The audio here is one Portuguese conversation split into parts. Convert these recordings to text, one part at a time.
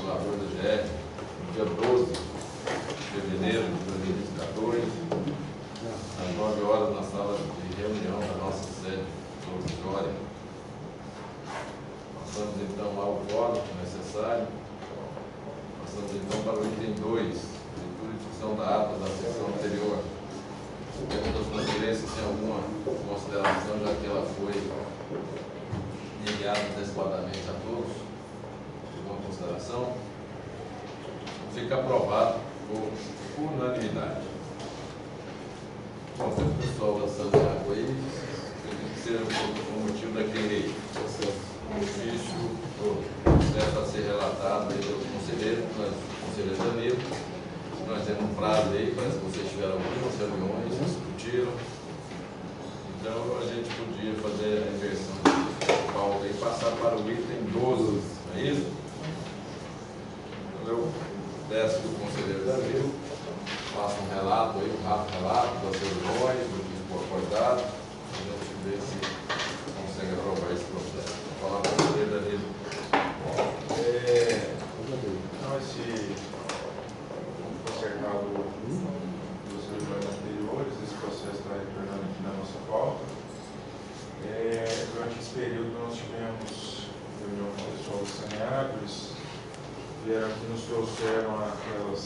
regulador da GR, no dia 12 de fevereiro de 2014, às 9 horas, na sala de reunião da nossa sede provisória. Passamos então ao quórum necessário. Passamos então para o item 2, leitura e discussão da ata da sessão anterior. Temos as conferências sem alguma consideração, já que ela foi enviada antecipadamente a todos. Alguma consideração? Fica aprovado por unanimidade. Bom, tem o pessoal da Santiago aí, acredito que seja o motivo daquele ofício certo a ser relatado aí pelo conselheiro Danilo. Nós temos um prazo aí, parece que vocês tiveram algumas reuniões, discutiram. Então a gente podia fazer a inversão do palco e passar para o item 12, não é isso? Então eu peço que o conselheiro Danilo faça um relato aí, um rápido relato das reuniões, do que foi acordado, e a gente vê se consegue aprovar esse processo. Vou falar para o conselheiro Danilo. Então, esse consertado dos reuniões anteriores, esse processo está retornando aqui na nossa pauta. Durante esse período nós tivemos reunião com o pessoal do Saneado, eles vieram aqui, nos trouxeram aquelas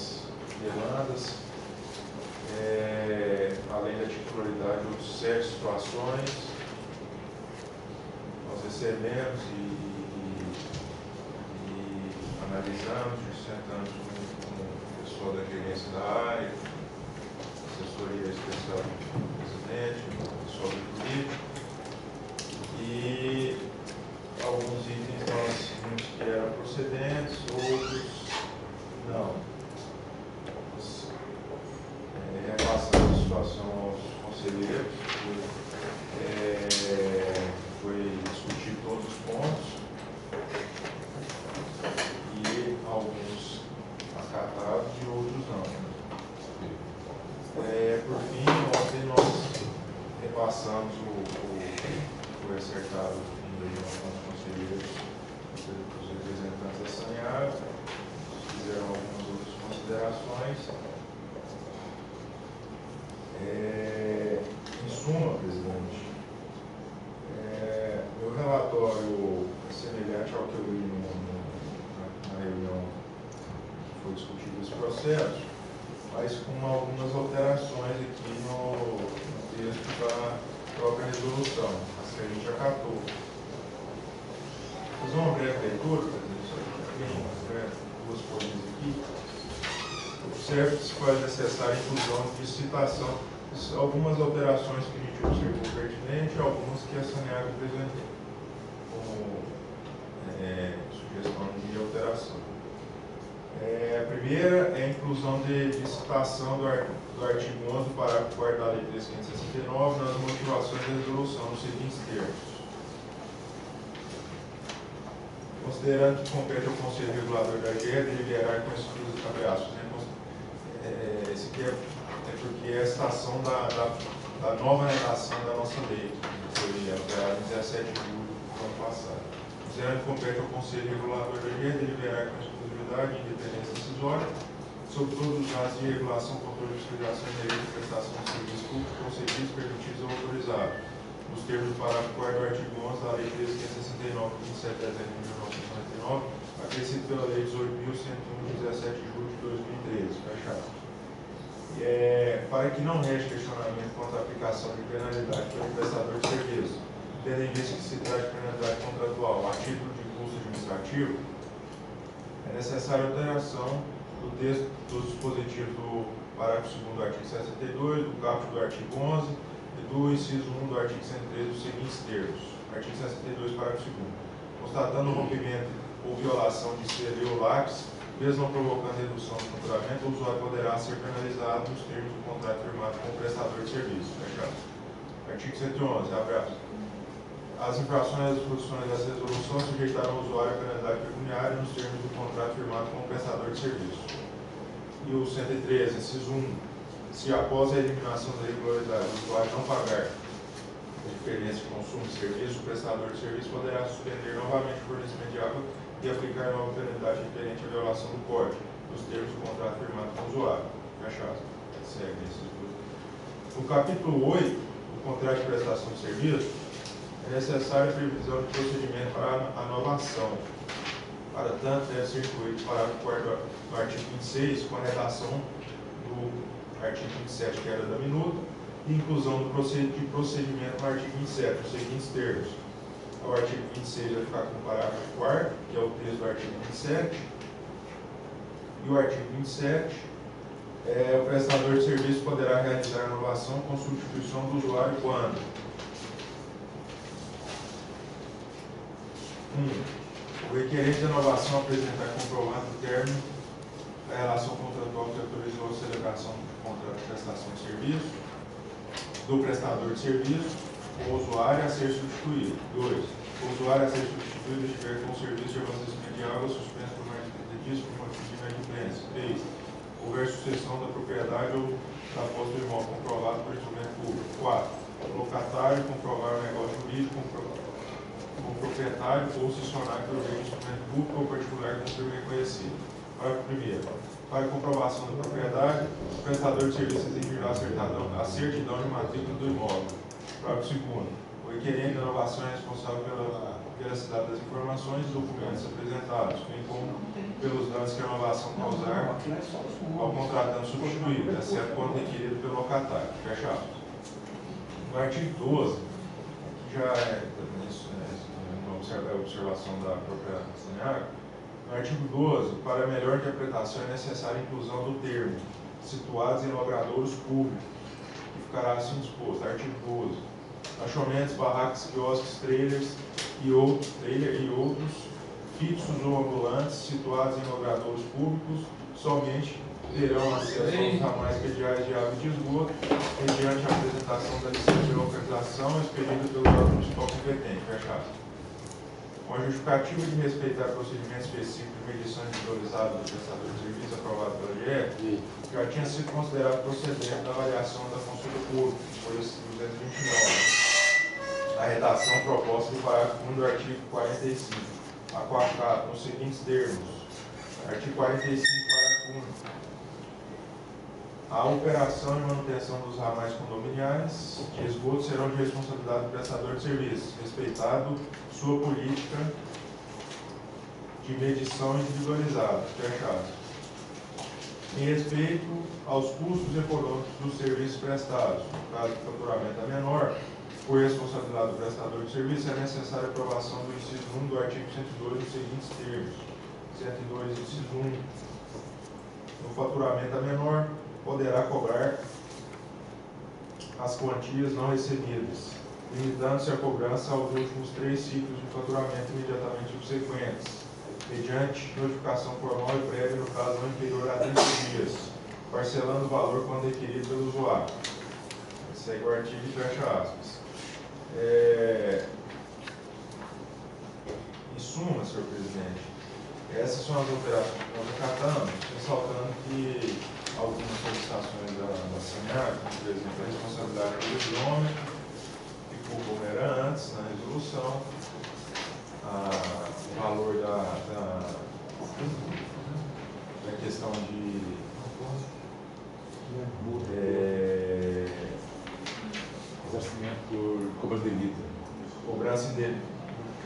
demandas, além da titularidade, outras 7 situações. Nós recebemos e analisamos, sentamos com o pessoal da gerência da área, assessoria especial do presidente, o pessoal do jurídico, e alguns itens nós vimos que eram procedentes, outros não. Nós repassamos a situação aos conselheiros, foi discutir todos os pontos, e alguns acatados e outros não. Por fim, ontem nós repassamos o acertado em reunião com os conselheiros, os representantes da Saneado, fizeram algumas outras considerações. Em suma, presidente, meu relatório é semelhante ao que eu li na reunião que foi discutido esse processo, mas com algumas alterações aqui no texto da própria resolução, as que a gente acatou. Vou fazer uma breve leitura, duas folhas aqui. Observe que se faz necessária a inclusão de citação, algumas alterações que a gente observou pertinente e algumas que a Saneado apresentou como sugestão de alteração. A primeira é a inclusão de citação do artigo 11 do parágrafo 4º da Lei 3.569 nas motivações da resolução, nos seguintes termos. Considerando que compete ao Conselho Regulador da GE deliberar com exclusivos abraços. Esse aqui é porque é a citação da nova redação da nossa lei, que foi alterada em 17 de julho do ano passado. Considerando que compete ao Conselho Regulador da GE deliberar com exclusividade e independência decisória sobre todos os atos de regulação, controle de fiscalização e direito de prestação de serviços públicos concedidos, permitidos ou autorizados, nos termos do parágrafo 4º do artigo 11 da Lei 13.569, de 27 de dezembro de 1999, acrescido pela Lei 18.101, de 17 de julho de 2013, fechado. Para que não reste questionamento quanto à aplicação de penalidade pelo prestador de serviço, tendo em vista que se trata de penalidade contratual a título de custo administrativo, é necessária a alteração do texto dos dispositivos do parágrafo 2º do artigo 62, do caput do artigo 11 e do inciso 1 do artigo 113 dos seguintes termos. Artigo 62, parágrafo 2º. Constatando o rompimento ou violação de CD ou lápis, mesmo não provocando redução do faturamento, o usuário poderá ser penalizado nos termos do contrato firmado com o prestador de serviço. Fechado. Artigo 111, abraço. As infrações às disposições dessa resolução sujeitarão o usuário à penalidade pecuniária nos termos do contrato firmado com o prestador de serviço. E o 113, inciso 1, se após a eliminação da irregularidade o usuário não pagar a diferença de consumo de serviço, o prestador de serviço poderá suspender novamente o fornecimento de água e aplicar nova penalidade referente à violação do código, dos termos do contrato firmado com o usuário. Fecha aspas. Segue esses dois. No capítulo 8, do contrato de prestação de serviço, é necessária a previsão de procedimento para a inovação. Para tanto, deve ser incluído o parágrafo 4º do artigo 26, com a redação do artigo 27, que era da minuta, e inclusão de procedimento no artigo 27, os seguintes termos. O artigo 26 vai ficar com o parágrafo 4º, que é o texto do artigo 27, e o artigo 27, o prestador de serviço poderá realizar a inovação com substituição do usuário quando 1. O requerente de inovação apresentar comprovado o término da relação contratual que autorizou a celebração do contrato de prestação de serviço do prestador de serviço com o usuário a ser substituído. 2. O usuário a ser substituído estiver com o serviço de abastecimento de água suspenso por mais de 30 dias por motivo de inadimplência. 3. Houver sucessão da propriedade ou da posse do imóvel comprovado por instrumento público. 4. O locatário comprovar o negócio jurídico com o proprietário ou cessionário pelo meio de instrumento público ou particular que não seja reconhecido. Parágrafo 1º. Para a comprovação da propriedade, o prestador de serviço exigirá a certidão de matrícula do imóvel. Parágrafo 2º. O requerente da inovação é responsável pela veracidade das informações e documentos apresentados, bem como pelos danos que a inovação causar ao contratante substituído, exceto quando requerido pelo locatário. Fecha aspas. No artigo 12, que já é uma observação da própria Saneago, no artigo 12, para melhor interpretação é necessária a inclusão do termo situados em logradouros públicos, que ficará assim disposto. Artigo 12. Achamentos, barracas, quiosques, trailers e outros fixos ou ambulantes situados em logradouros públicos somente terão acesso aos ramais pediais de água e de esgoto mediante a apresentação da licença de localização expedida pelo órgão municipal competente. Fecha aspas. Com a justificativa de respeitar procedimento específico de medição individualizada do prestador de serviço aprovado pela GE, já tinha sido considerado procedente da avaliação da consulta pública, por esse 229. A redação proposta do parágrafo 1 do artigo 45, a qual acaba nos seguintes termos. Artigo 45, parágrafo 1. A operação e manutenção dos ramais condominiais de esgoto serão de responsabilidade do prestador de serviços, respeitado sua política de medição individualizada. Fecha aspas. Em respeito aos custos econômicos dos serviços prestados, no caso de faturamento é menor, por responsabilidade do prestador de serviço, é necessária a aprovação do inciso 1 do artigo 102 nos seguintes termos. 102, inciso 1. No faturamento é menor, poderá cobrar as quantias não recebidas, limitando-se a cobrança aos últimos 3 ciclos de faturamento imediatamente subsequentes, mediante notificação formal e prévia no caso não inferior a 30 dias, parcelando o valor quando requerido pelo usuário. Segue o artigo e fecha aspas. Em suma, senhor presidente, essas são as operações que nós acatamos, ressaltando que algumas solicitações da Saneago, por exemplo, a responsabilidade do nome, ficou como era antes na resolução, o valor da questão de ressarcimento por cobrança indevida.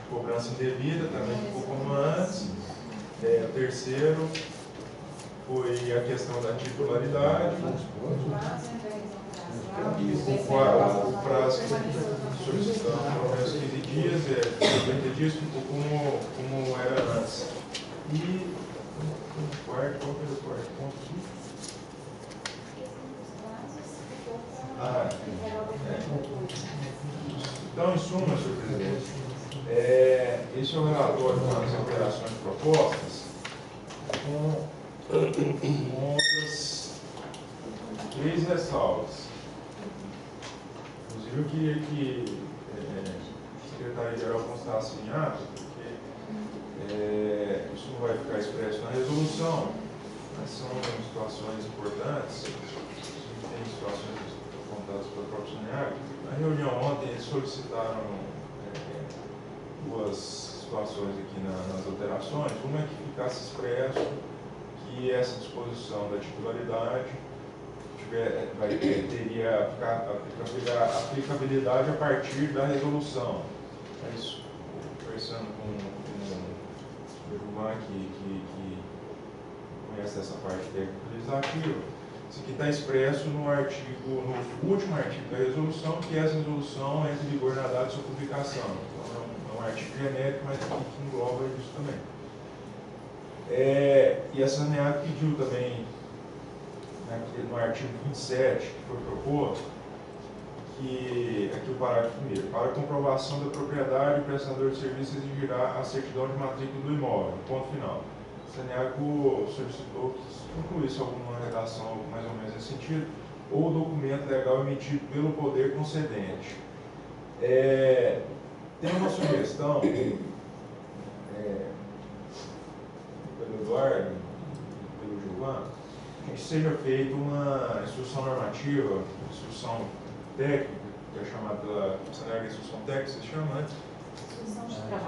Cobrança indevida também ficou como antes. O terceiro foi a questão da titularidade. O prazo solicitando pelo menos 15 dias, 50 dias ficou como era antes. E o quarto, qual foi o quarto ponto? Então, em suma, senhor presidente, esse é o relatório com as alterações propostas, com outras 3 ressalvas. Inclusive, eu queria que a Secretaria-Geral constasse em ato, porque isso não vai ficar expresso na resolução, mas são situações importantes, tem situações apontadas pela própria Saneago. Na reunião ontem, eles solicitaram 2 situações aqui nas alterações. Uma é que ficasse expresso que essa disposição da titularidade teria aplicabilidade a partir da resolução. Mas, conversando com o Gilvan, que conhece essa parte técnica legislativa, isso aqui está expresso no último artigo da resolução, que essa resolução entra em vigor na data de sua publicação. Então, é um artigo genérico, mas que engloba isso também. E a Saneago pediu também, no artigo 27, que foi proposto, que, aqui o parágrafo 1º, para a comprovação da propriedade, o prestador de serviço exigirá a certidão de matrícula do imóvel, ponto final. A Saneago solicitou que incluísse alguma redação mais ou menos nesse sentido, ou documento legal emitido pelo poder concedente. Tem uma sugestão, pelo Eduardo, pelo Gilvan, que seja feita uma instrução normativa, instrução técnica, que é chamada pela Saneago de instrução técnica, se chama, né?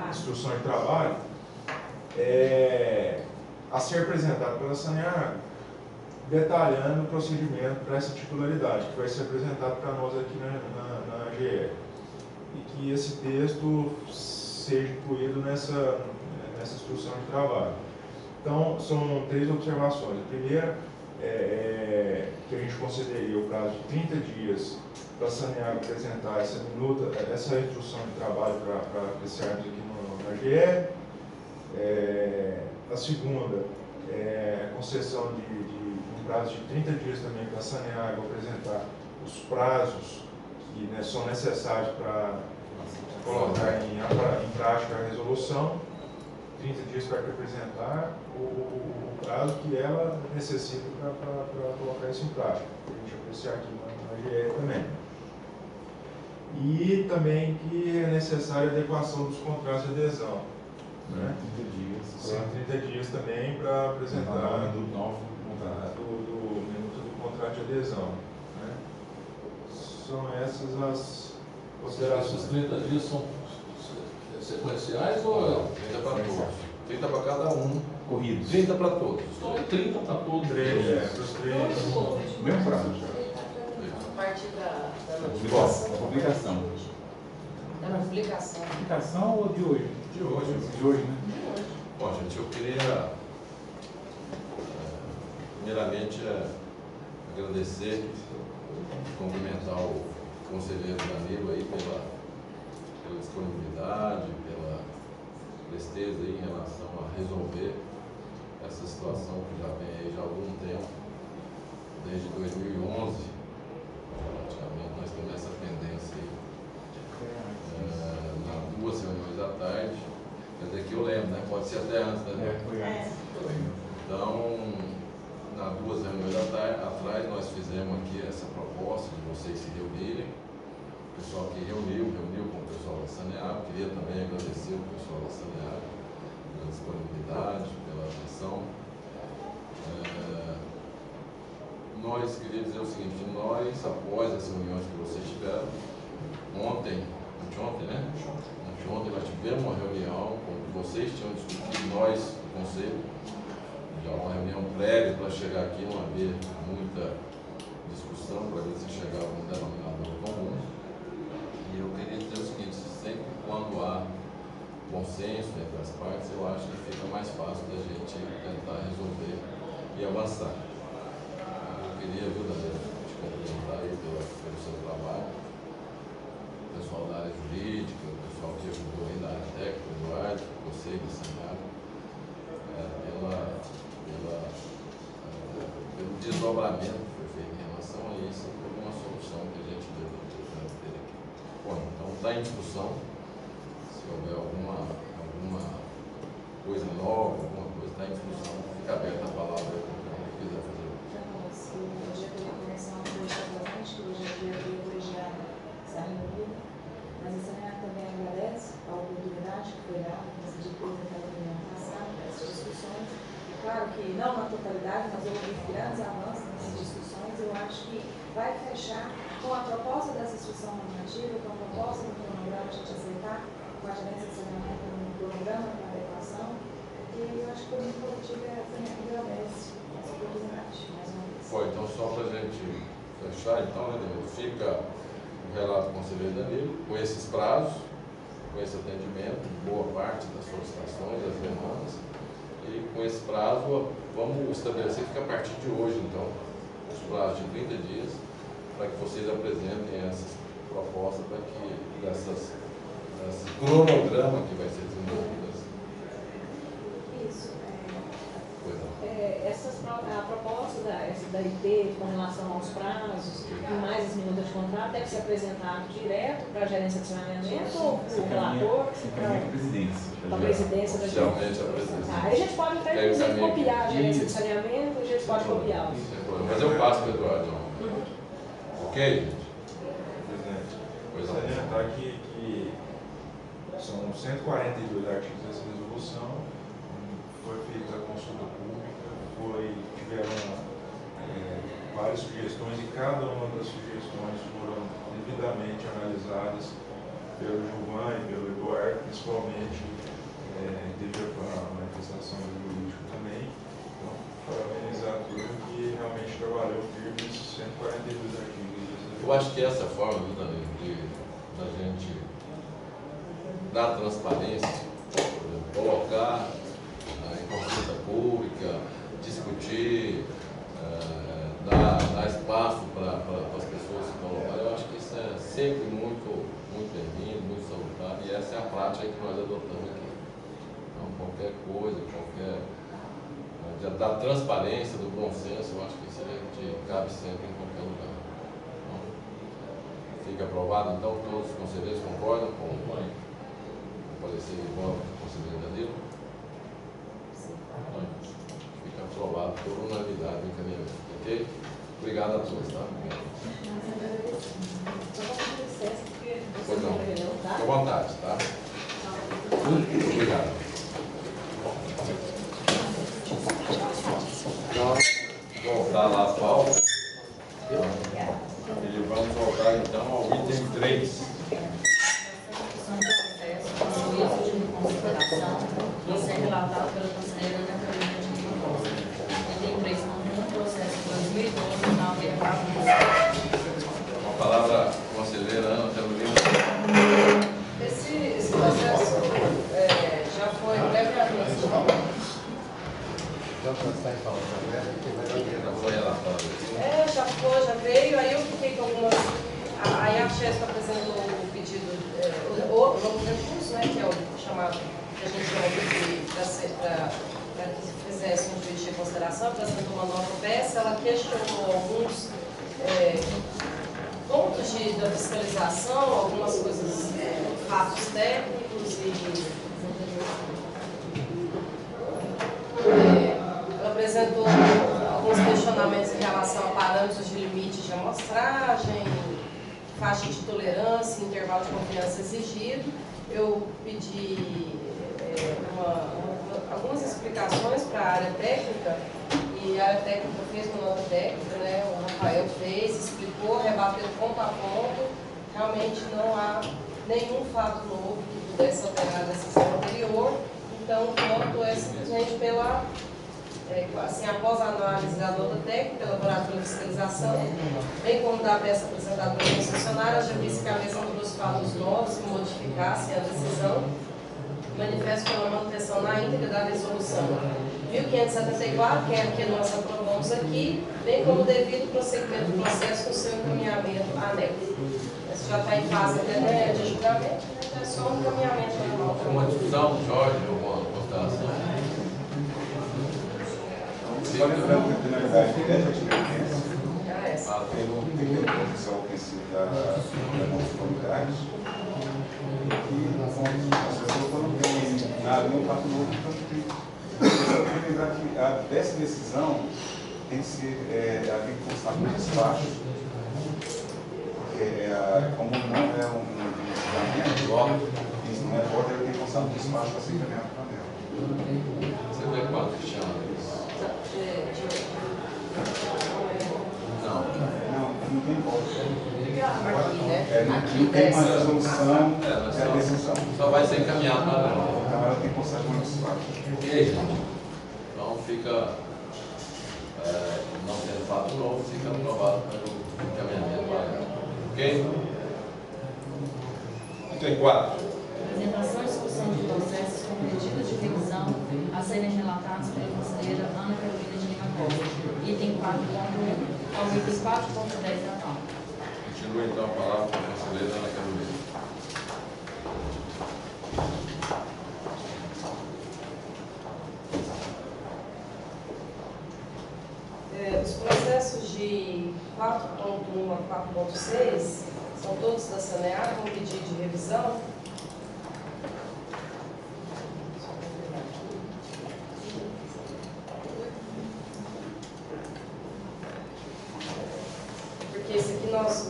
Instrução de trabalho, a ser apresentado pela Saneago, detalhando o procedimento para essa titularidade, que vai ser apresentado para nós aqui na AGE. E que esse texto seja incluído nessa instrução de trabalho. Então, são 3 observações. A primeira que a gente concederia o prazo de 30 dias para a Saneago apresentar essa instrução de trabalho para apreciarmos aqui na AGE. A segunda a concessão de um prazo de 30 dias também para a Saneago apresentar os prazos que são necessários para colocar em prática a resolução. 30 dias para apresentar o prazo que ela necessita para colocar isso em prática. A gente apreciar aqui na AGE também. E também que é necessária a adequação dos contratos de adesão. 30 dias. 30 dias também para apresentar do novo contrato. do minuto do contrato de adesão. Né? São essas as considerações. Esses 30 dias são sequenciais ou 30 para todos? 30 para cada um. Corridos. 30 para todos. 30 para todos. 3, para os 3. Mesmo prazo. A partir da Publicação. Da publicação. Publicação ou de hoje? De hoje. De hoje, né? Bom, gente, eu queria primeiramente agradecer, cumprimentar o conselheiro Danilo aí pela disponibilidade, pela presteza aí em relação a resolver essa situação que já vem aí já há algum tempo, desde 2011, praticamente nós temos essa tendência aí, nas 2 reuniões da tarde, quer dizer que eu lembro, né? Pode ser até antes, né? Foi antes. Então, nas 2 reuniões da tarde, atrás nós fizemos aqui essa proposta de vocês se reunirem. O pessoal que reuniu com o pessoal da Saneago. Queria também agradecer o pessoal da Saneago pela disponibilidade, pela atenção. Nós queríamos dizer o seguinte: nós, após as reuniões que vocês tiveram, ontem nós tivemos uma reunião com que vocês tinham discutido, nós, o Conselho, já uma reunião prévia para chegar aqui, não haver muita discussão, para ver se chegava um denominador comum. E eu queria dizer o seguinte: sempre quando há bom senso entre as partes, eu acho que fica mais fácil da gente tentar resolver e avançar. Eu queria, Danilo, te cumprimentar aí pelo seu trabalho, o pessoal da área jurídica, o pessoal que ajudou aí da área técnica, o Eduardo, você e o Saneago, pelo desdobramento que foi feito em relação a isso, por uma solução que a gente deve ter aqui. Bom, então está em discussão. Se houver alguma coisa nova, alguma coisa, está em discussão, fica aberta a palavra para quem quiser fazer. Se o projeto de convenção foi exatamente que hoje é dia do colegiado saindo vivo, mas a Saneago também agradece a oportunidade que foi dada, depois daquela reunião passada, essas discussões. Claro que não na totalidade, mas houve grandes avanços nessas discussões. Eu acho que vai fechar com a proposta dessa instrução normativa, com a proposta do cronograma de a gente aceitar, com a gerência de saneamento cronograma para adequação, e eu acho que o mundo coletivo agradece essa oportunidade, mais uma vez. Foi, então só para a gente fechar, então, né, Danilo, fica o relato do conselheiro Danilo, com esses prazos, com esse atendimento, boa parte das solicitações, das demandas, e com esse prazo, vamos estabelecer que a partir de hoje, então, os prazos de 30 dias, para que vocês apresentem essas propostas, para que esse cronograma que vai ser desenvolvido. Isso. Pois não. A proposta da IP com relação aos prazos e mais as minutas de contrato deve ser apresentado direto para a gerência de saneamento ou para o relator? Para a presidência. Para a presidência da Oficialmente a presidência. Aí a gente pode até, inclusive, copiar a gerência de saneamento, a gente pode copiá-los. Mas eu passo para o Eduardo. Ok, gente? Presidente, Pois não. salientar que são 142 artigos dessa resolução, foi feita a consulta pública, tiveram várias sugestões e cada uma das sugestões foram devidamente analisadas pelo Gilvan e pelo Eduardo, principalmente teve a manifestação do jurídico também. Então, parabenizar a turma que realmente trabalhou firme nesses 142 artigos. Eu acho que essa forma, viu, Danilo, da gente dar transparência, colocar em consulta pública, discutir, dar espaço para as pessoas se colocarem, eu acho que isso é sempre muito bem-vindo, muito salutar, e essa é a prática que nós adotamos aqui. Então, qualquer coisa, da transparência, do bom senso, eu acho que isso a gente cabe sempre em qualquer lugar. Então, fica aprovado, então, todos os conselheiros concordam com o parecer de voto do conselheiro Danilo? Então, fica aprovado por unanimidade o encaminhamento. Ok? Obrigado a todos, tá? Pois não. Fique à vontade, tá? Obrigado. Voltar lá as pautas. E vamos voltar então ao item 3. Isso é relatado pela conselheira Ana Carolina de Lima. Item 3, no processo 2012, na A palavra conselheira Ana Carolina. Esse processo já foi previamente. Já foi relatado. Já veio, aí eu fiquei com algumas. Aí a Chesco apresentou o pedido, o novo recurso, né, que é o chamado, que a gente chama de para que fizesse um juízo de consideração, apresentou uma nova peça, ela questionou alguns pontos da fiscalização, algumas coisas, fatos técnicos ela apresentou alguns questionamentos em relação a parâmetros de limite de amostragem, faixa de tolerância, intervalo de confiança exigido. Eu pedi algumas explicações para a área técnica, e a área técnica fez uma nota técnica, né? O Rafael fez, explicou, rebateu ponto a ponto. Realmente não há nenhum fato novo que pudesse alterar a decisão anterior. Então, o voto é simplesmente pela, após a análise da nota técnica, elaborada pela fiscalização, bem como da peça apresentada pela concessionária, já disse que a mesma trouxe fatos novos que modificassem a decisão, manifesto pela manutenção na íntegra da resolução 1574, que é a que nós aprovamos aqui, bem como o devido prosseguimento do processo no seu encaminhamento anexo. Isso já está em fase até de julgamento, então é só um encaminhamento normal. Uma discussão, Jorge, alguma consideração? Só lembrando que a finalidade dessa atividade Pelo profissão ofensiva das nossas comunidades, e as pessoas não têm nada, nenhum fato novo, então eu quero lembrar que dessa decisão tem que ser, ela tem que constar com despacho, porque como não é um julgamento, isso não é ordem, ela tem que constar com despacho para ser encaminhado para ela. Você vê quanto que chama isso? Não tem voto. Aqui, né? Não tem uma resolução, é a decisão. Só vai ser encaminhado para ela. semana passada. Ok, gente. Então fica, não tendo fato novo, fica aprovado pelo encaminhamento para ok? 34. Apresentação e discussão de processos com pedidos de revisão a serem relatados pela conselheira Ana Carolina de Lima Costa. Item 4.1 ao item 4.10 da norma. Continua então a palavra para a conselheira Ana Carolina. Os processos de 4.1 a 4.6 são todos da Saneago, com pedido de revisão. Porque esse aqui nós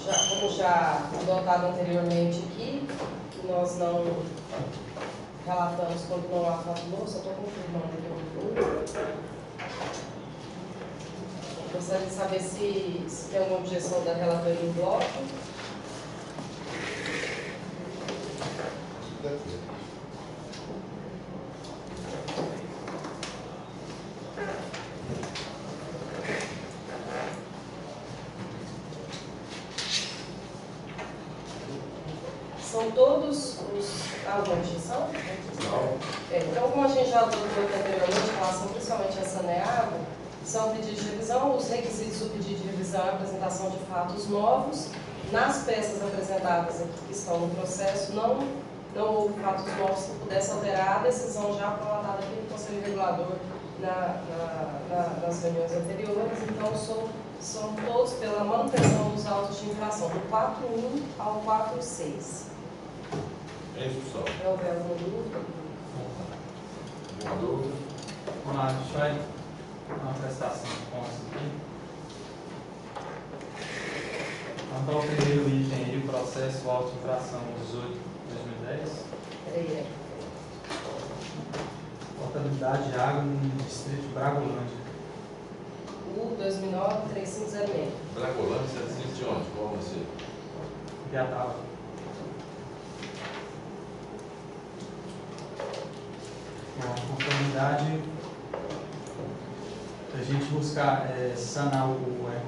já, como já adotado anteriormente aqui, que nós não relatamos quando não há fato novo, só estou confirmando aqui. Gostaria de saber se tem alguma objeção da relatoria em bloco. São todos os... alguma objeção? Não. Então, como a gente já adotou anteriormente em relação principalmente a Saneago, são pedidos de revisão. Os requisitos do pedido de revisão é a apresentação de fatos novos. Nas peças apresentadas aqui que estão no processo, não houve fatos novos que pudesse alterar a decisão já aprovada aqui no Conselho Regulador nas reuniões anteriores. Então, são todos pela manutenção dos autos de infração, do 4.1 ao 4.6. Em discussão. Se houver alguma dúvida? Alguma dúvida? Vamos lá, a gente vai uma prestação de contas aqui. Quanto ao primeiro item aí, o processo auto infração 18/2010. Peraí. Portabilidade de água no distrito de Bragolândia. U 2009-3506. Bragolândia, 700 de onde? Qual você? Piatava. Bom, a conformidade, para a gente buscar sanar a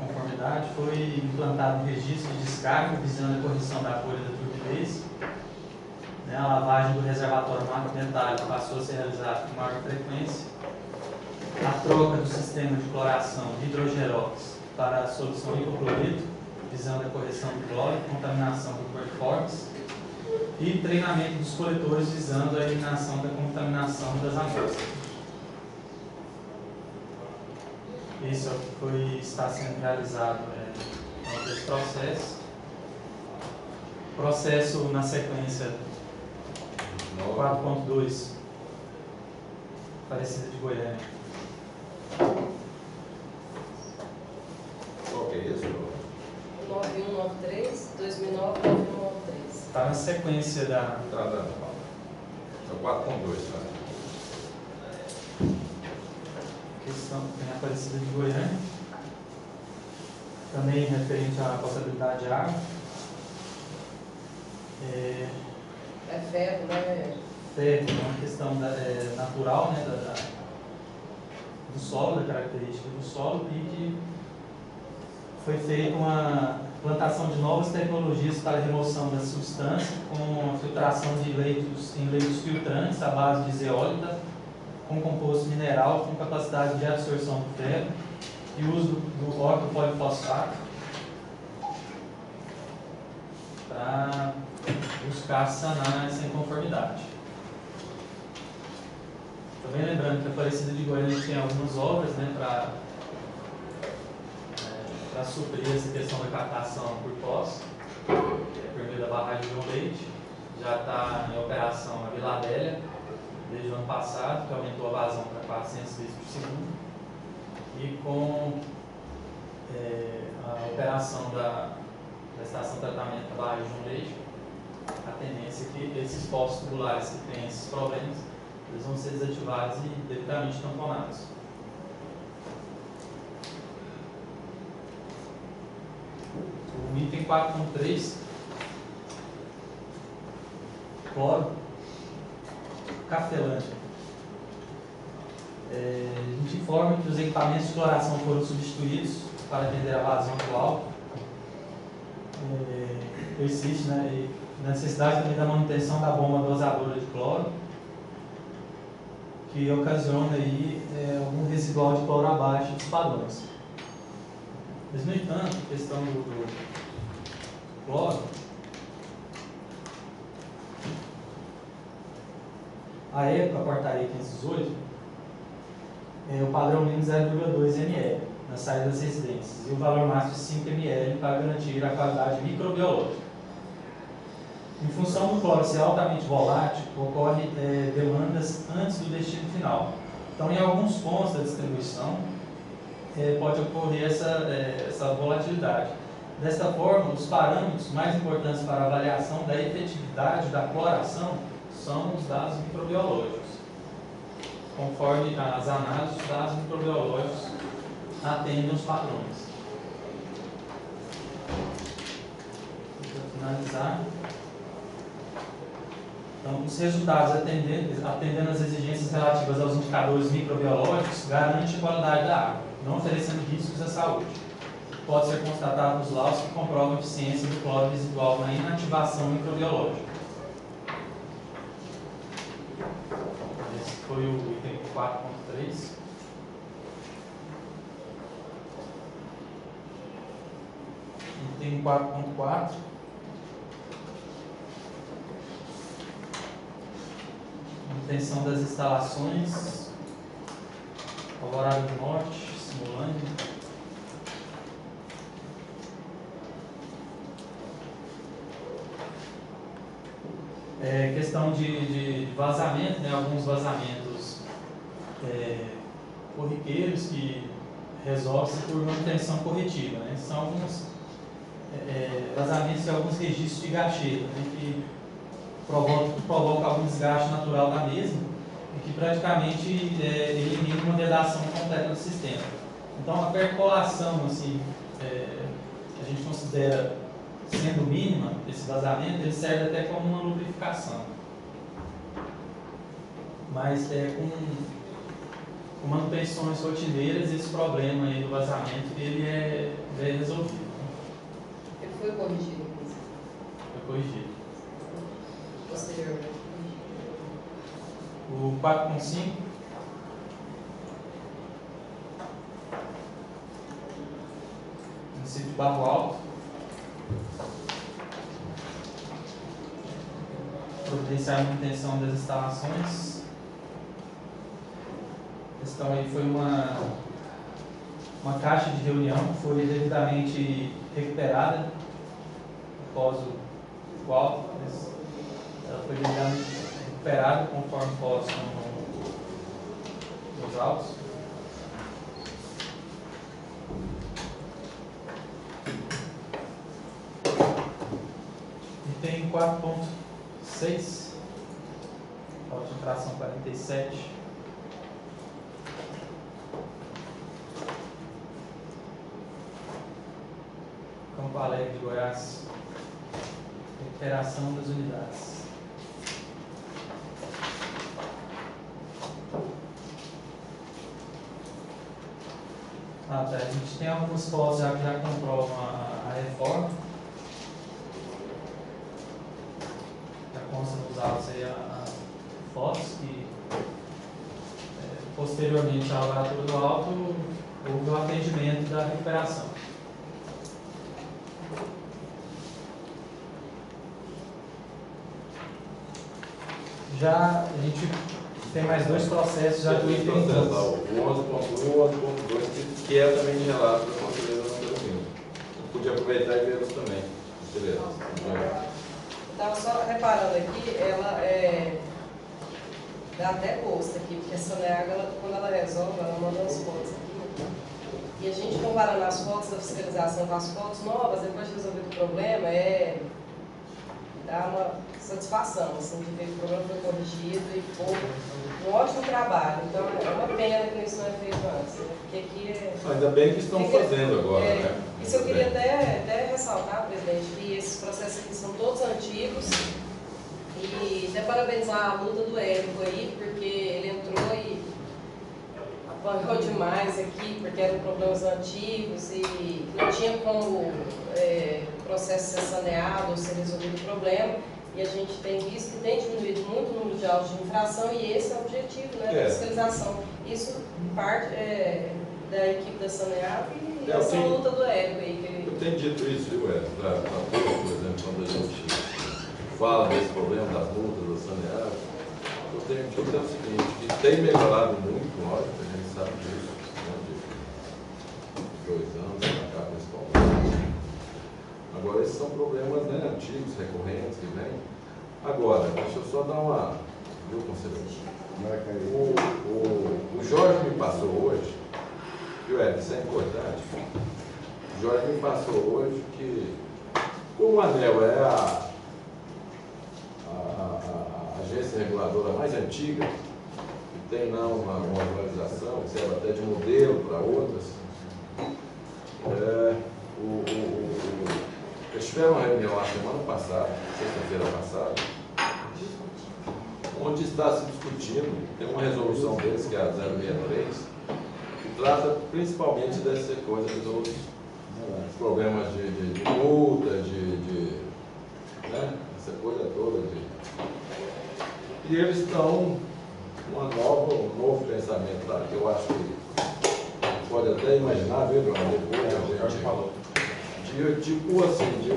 conformidade, foi implantado um registro de descarga visando a correção da folha da turbidez. A lavagem do reservatório metálico passou a ser realizada com maior frequência. A troca do sistema de cloração de hidrogeróx para a solução hipoclorito, visando a correção do cloro, contaminação do cortiformes, e treinamento dos coletores visando a eliminação da contaminação das amostras. Isso é o que está sendo realizado nesse processo. Processo na sequência 4.2, Aparecida de Goiânia. Qual que é isso? 9193, 2009-9193. Está na sequência da... Tá dando. Então 4.2, tá? questão tem a Aparecida de Goiânia. Também referente à potabilidade de água. É ferro, né? Ferro é uma questão natural, né, do solo, da característica do solo, e que foi feita uma plantação de novas tecnologias para a remoção da substância, com a filtração de leitos em leitos filtrantes à base de zeólita, com composto mineral com capacidade de absorção do ferro e uso do ortopolifosfato para buscar sanar essa inconformidade. Também lembrando que a Aparecida de Goiânia tem algumas obras, né, para suprir essa questão da captação por poço, por meio da barragem de João Leite. Já está em operação a Vila Adélia desde o ano passado, que aumentou a vazão para 400 litros por segundo. E com a operação da estação de tratamento da barragem de João Leite, a tendência é que esses poços tubulares que têm esses problemas, eles vão ser desativados e devidamente tamponados. O item 4.3, cloro. Cafelândia. A gente informa que os equipamentos de cloração foram substituídos para atender a vazão atual. Persiste, né, e necessidade também da manutenção da bomba dosadora de cloro, que ocasiona aí algum residual de cloro abaixo dos padrões. Mas, no entanto, a questão do cloro, a época, a portaria 518, o padrão mínimo 0,2 ml na saída das residências e o valor máximo de 5 ml para garantir a qualidade microbiológica. Em função do cloro ser altamente volátil, ocorre demandas antes do destino final. Então, em alguns pontos da distribuição, pode ocorrer essa volatilidade. Desta forma, os parâmetros mais importantes para a avaliação da efetividade da cloração são os dados microbiológicos. Conforme as análises, os dados microbiológicos atendem os padrões. Para finalizar, então, os resultados atendendo às exigências relativas aos indicadores microbiológicos garantem a qualidade da água, não oferecendo riscos à saúde. Pode ser constatado nos laudos que comprovam a eficiência do cloro residual na inativação microbiológica. Esse foi o item 4.3. Item 4.4. Manutenção das instalações, Alvorada do Norte, Simulândia. Questão de vazamento, né? Alguns vazamentos corriqueiros que resolvem-se por manutenção corretiva, né? São alguns vazamentos e alguns registros de gacheta, né? Que provoca algum desgaste natural da mesma e que praticamente elimina uma vedação completa do sistema. Então, a percolação, assim, a gente considera sendo mínima, esse vazamento, ele serve até como uma lubrificação. Mas com manutenções rotineiras, esse problema aí do vazamento, ele é resolvido. Ele foi corrigido? Foi corrigido. Posteriormente. O 4.5. Município de Barro Alto. Providenciar a manutenção das instalações. A questão aí foi uma caixa de reunião que foi devidamente recuperada após o auto. Ela foi devidamente recuperada conforme postos nos autos. E tem 4.6, auto de infração 47. Campo Alegre de Goiás. Recuperação das unidades. A gente tem algumas fotos já que já comprovam a reforma. Já consta nos autos aí as fotos que posteriormente à lavratura do auto houve o atendimento da recuperação. Já a gente tem mais dois processos já do item 12. O 11.1 e o 11.2, que é também de relato da conselheira número 1. Podia aproveitar e vê-los também. Beleza. Estava só reparando aqui, ela dá até gosto aqui, porque essa Soneaga, quando ela resolve, ela manda as fotos aqui. E a gente comparando as fotos da fiscalização com as fotos novas, depois de resolver o problema, dá uma satisfação, assim, de ver que o problema foi corrigido e foi um ótimo trabalho. Então, é uma pena que isso não é feito antes, né? Porque aqui ainda bem que estão fazendo agora, né? Isso eu queria até ressaltar, presidente, que esses processos aqui são todos antigos E até parabenizar a luta do Érico aí, porque ele entrou e apanhou demais aqui, porque eram problemas antigos e não tinha como o processo ser saneado ou ser resolvido o problema. E a gente tem visto que tem diminuído muito o número de autos de infração e esse é o objetivo, né, da fiscalização. Isso parte da equipe da Saneago e essa luta do Érico aí. Que ele... Eu tenho dito isso, viu, Érico, para todos, por exemplo, quando a gente fala desse problema das multas da Saneago, eu tenho dito o seguinte, que tem melhorado muito, lógico, a gente sabe disso, né, de 2 anos para cá, principalmente. Agora, esses são problemas, né, antigos, recorrentes, que vêm. Agora, deixa eu só dar uma... Viu, conselheiro? O Jorge me passou hoje, viu, Érico, isso é importante. O Jorge me passou hoje que, como a ANEEL é a agência reguladora mais antiga, que tem não uma regularização, que serve até de modelo para outras, eles tiveram uma reunião a semana passada, sexta-feira passada, onde está se discutindo, tem uma resolução deles, que é a 063, que trata principalmente dessa coisa dos problemas de multa, né, essa coisa toda. E eles estão com um novo pensamento lá, que eu acho que pode até imaginar, viu, João? Depois a gente falou. Tipo assim, de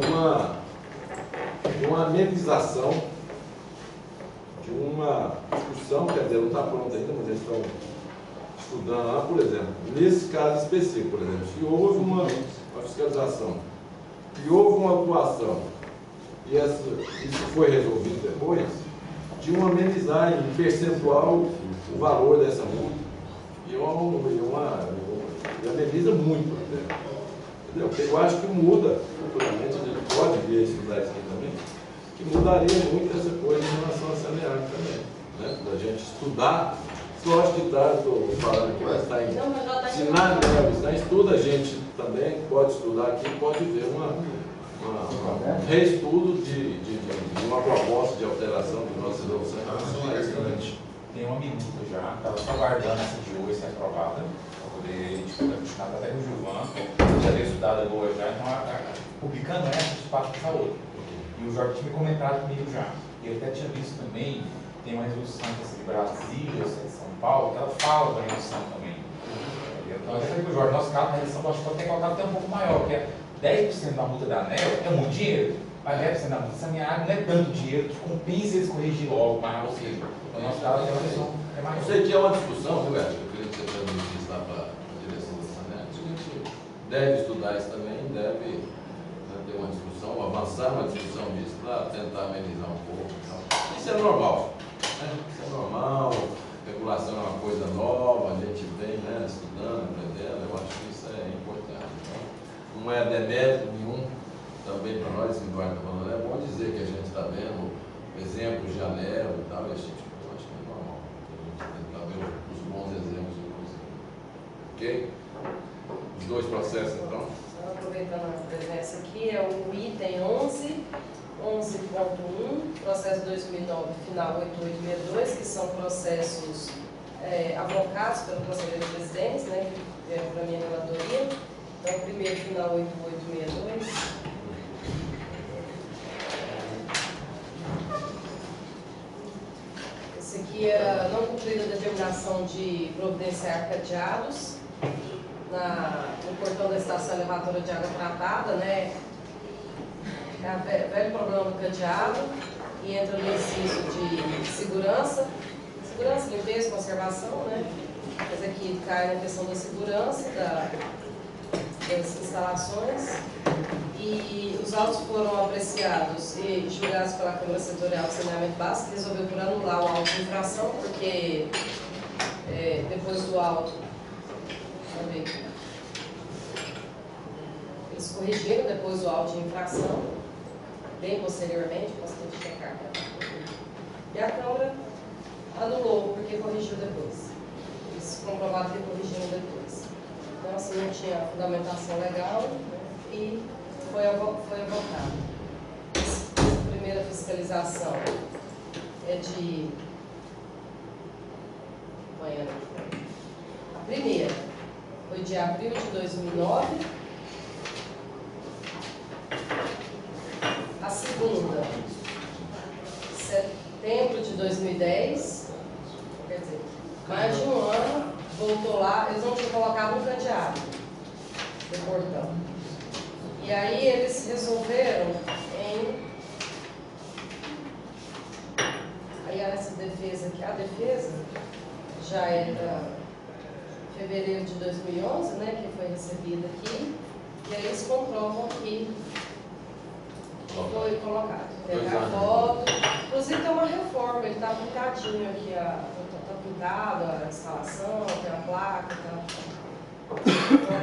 uma amenização, de uma discussão, quer dizer, não está pronta ainda, mas eles estão estudando lá, por exemplo, nesse caso específico, por exemplo, se houve uma fiscalização e houve uma atuação e isso foi resolvido depois, de uma amenizar em percentual o valor dessa multa e ameniza muito até. Entendeu? Eu acho que muda, futuramente, a gente pode vir a estudar isso aqui também, que mudaria muito essa coisa em relação a Saneago também, né? Da gente estudar, lógico que está, estou falando que vai estar em... Se na ANEEL está em estudo, a gente também pode estudar aqui, pode ver um reestudo de uma proposta de alteração do nosso resolução. Tem uma minuta já, estava só aguardando essa de hoje ser aprovada, para poder continuar até com o Gilvan, já ter estudado a boa já, então publicando essa, de fato essa outra. E o Jorge tinha me comentado comigo já, e eu até tinha visto também, tem uma resolução que é de Brasília, de São Paulo, que ela fala da redução também. Então, eu já falei com o Jorge, nosso caso, a redução eu acho que pode ter colocado até um pouco maior, porque 10% da multa da ANEEL é muito dinheiro, mas 10% da multa da Saneago não é tanto dinheiro que compensa eles corrigir logo, mas, ou seja, no nosso caso, a redução é maior. Isso aqui é uma discussão, viu, Érico? Eu queria que você transmitisse lá para a direção da Saneago. A gente deve estudar isso também, deve ter uma discussão, avançar uma discussão disso para tentar amenizar um pouco. Então, isso é normal, né? Isso é normal, regulação é uma coisa nova, a gente vem, né, estudando, aprendendo, eu acho que isso é importante. Então, não é demérito nenhum também para nós, que o Eduardo está falando, é bom dizer que a gente está vendo exemplos de ANEEL e tal, e a gente, eu acho que é normal, a gente tentar ver os bons exemplos, inclusive. Ok? Os dois processos, então. Aproveitando a presença aqui, é o item 11, 11.1, processo 2009, final 8862, que são processos avocados pelo Conselheiro de Presidência, né, que é para a minha relatoria. Então, o primeiro, final 8862. Esse aqui era não cumprida a determinação de providenciar cadeados no portão da estação elevadora de água tratada, né? É velho problema do cadeado e entra no inciso de segurança, limpeza, conservação, né? Mas aqui cai na questão da segurança das instalações e os autos foram apreciados e julgados pela Câmara Setorial de Saneamento Básico, que resolveu por anular o auto de infração, porque depois do auto, eles corrigiram depois do auto de infração, bem posteriormente, posso ter que checar. E a Câmara anulou, porque corrigiu depois. Eles comprovaram que corrigiram depois. Então, assim, não tinha fundamentação legal, né, e foi avocado. Primeira fiscalização é de... A primeira foi de abril de 2009. A segunda, setembro de 2010. Quer dizer, mais de um ano, voltou lá, eles não tinham colocado um cadeado no portão. E aí eles resolveram aí essa defesa aqui, a defesa já é de fevereiro de 2011, né, que foi recebida aqui, e aí eles comprovam que foi colocado. Tem a foto, inclusive tem uma reforma, ele está pintadinho aqui, está pintado a instalação, tem a placa, então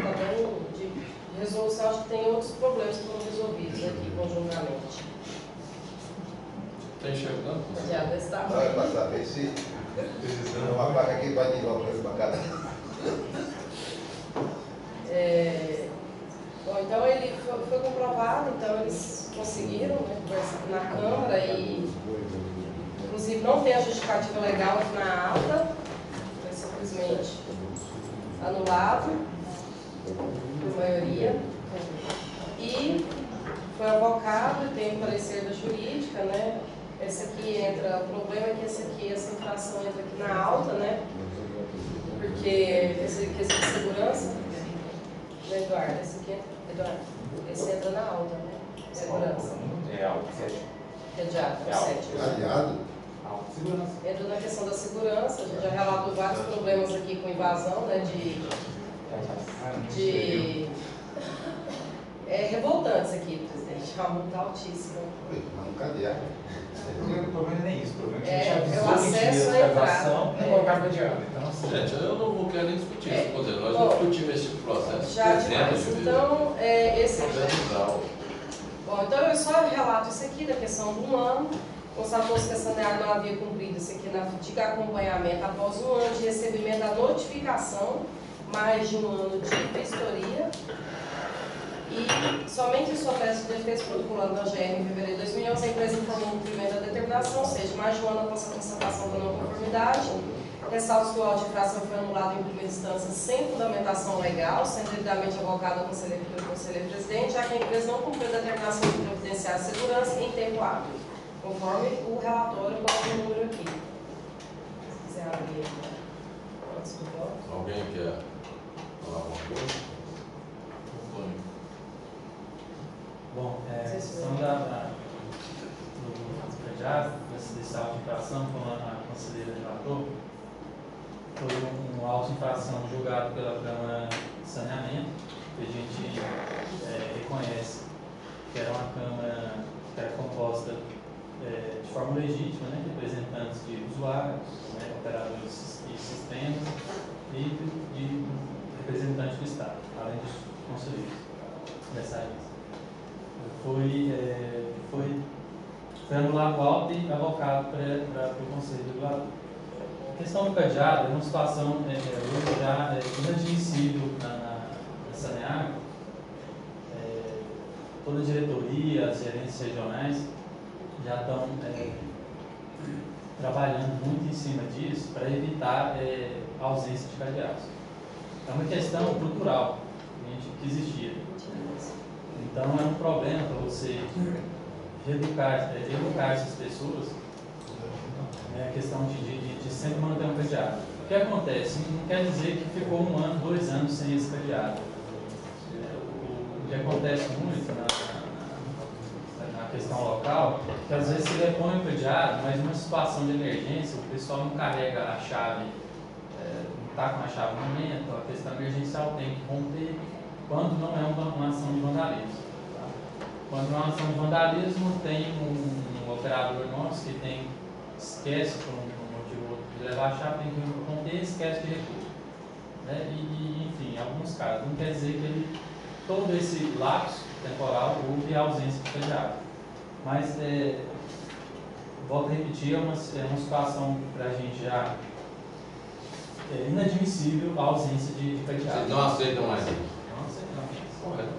também de resolução, acho que tem outros problemas que foram resolvidos aqui conjuntamente. Está enxergando? Cadeado desse tamanho. Olha, para saber se uma placa aqui vai de volta para cada. Bom, então ele foi comprovado, então eles conseguiram, né, conversar na Câmara e, inclusive, não tem a justificativa legal aqui na ata, foi simplesmente anulado, por maioria, e foi avocado, tem o parecer da jurídica, né? Esse aqui entra, o problema é que essa infração entra aqui na alta, né? Porque esse quesito de segurança, né, Eduardo? Esse aqui entra, Eduardo, esse entra na alta, né? Segurança. É alto, 7. Cadeado, É alto. 7. Cadeado? Alto, segurança. Entra na questão da segurança, a gente já relatou vários problemas aqui com invasão, né? É revoltante isso aqui, presidente, é uma multa altíssima. Mas não cadeado. O problema não é isso, o problema é que É a gente o avisou que acesso tinha à entrada. gravação e colocar cadeado. Então, assim, Gente, eu não vou querer nem discutir isso, poder. Nós Bom, já discutimos esse tipo de processo. Já demais. Então, esse aqui. Bom, então eu só relato isso aqui da questão do ano. Constatou-se que a Sanear não havia cumprido isso aqui na de acompanhamento após um ano de recebimento da notificação, mais de um ano de vistoria. E somente em sua peça de defesa protocolando na GR em fevereiro de 2011, a empresa informou o cumprimento da determinação, ou seja, mais de um ano após a constatação da não conformidade. Ressalto que o auto de infração foi anulado em primeira instância sem fundamentação legal, sendo devidamente avocado ao pelo conselheiro presidente, já que a empresa não cumpriu a determinação de providenciar a segurança em tempo hábil, conforme o relatório coloca o número aqui. Se quiser abrir aqui. Alguém quer falar alguma coisa? Bom, a questão do cadeado, desse auto de infração, como a conselheira relatou, foi um auto de infração julgado pela Câmara de Saneamento, que a gente reconhece que era uma Câmara que era composta de forma legítima, né, representantes de usuários, né, operadores de sistemas e de representantes do Estado, além dos conselheiros dessa lista. Foi anulado o auto e avocado para o Conselho Regulador. A questão do cadeado é uma situação hoje já inadmissível na Sanear. Toda a diretoria, as gerências regionais já estão trabalhando muito em cima disso para evitar a ausência de cadeados. É uma questão cultural que existia. Então é um problema para você educar essas pessoas, né, a questão de sempre manter um cadeado. O que acontece? Não quer dizer que ficou 1 ano, 2 anos sem esse cadeado. O que acontece muito na questão local é que às vezes você põe o cadeado, mas numa situação de emergência o pessoal não carrega a chave, não está com a chave no momento, a questão emergencial tem que romper. Quando não é uma ação de vandalismo. Tá? Quando é uma ação de vandalismo, tem um operador nosso que esquece, por um motivo ou outro, de levar a chave, tem que romper e esquece de recurso. Né? Enfim, em alguns casos. Não quer dizer que todo esse lapso temporal houve ausência de cadeado. Mas, volto a repetir, é uma situação para a gente já inadmissível a ausência de cadeado. Vocês não aceitam mais isso? Não aceitam mais. Correto.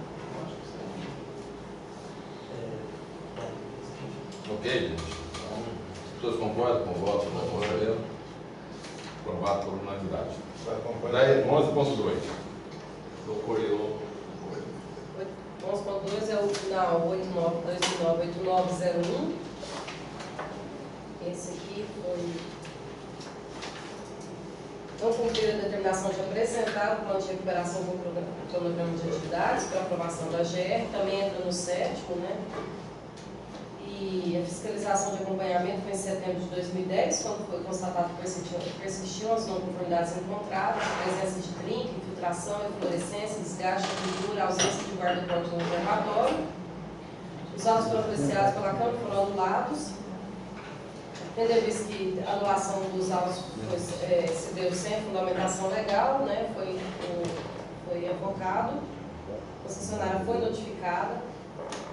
Ok, gente. Então, Todos concordam com o voto da conselheira? Aprovado por unanimidade. Daí, 11.2. Concordou. 11.2 é o final 89-2009-8901. Esse aqui foi não cumprir a determinação de apresentar o plano de recuperação com o cronograma de atividades para aprovação da GR, também entra no 7º, né? E a fiscalização de acompanhamento foi em setembro de 2010, quando foi constatado que persistiam as não conformidades encontradas, presença de trinca, infiltração, eflorescência, desgaste da pintura, ausência de guarda-corpo no reservatório. Os autos foram apreciados pela Câmara e foram anulados. Tendo visto que a anulação dos autos se deu sem fundamentação legal, né, foi evocado, a concessionária foi notificada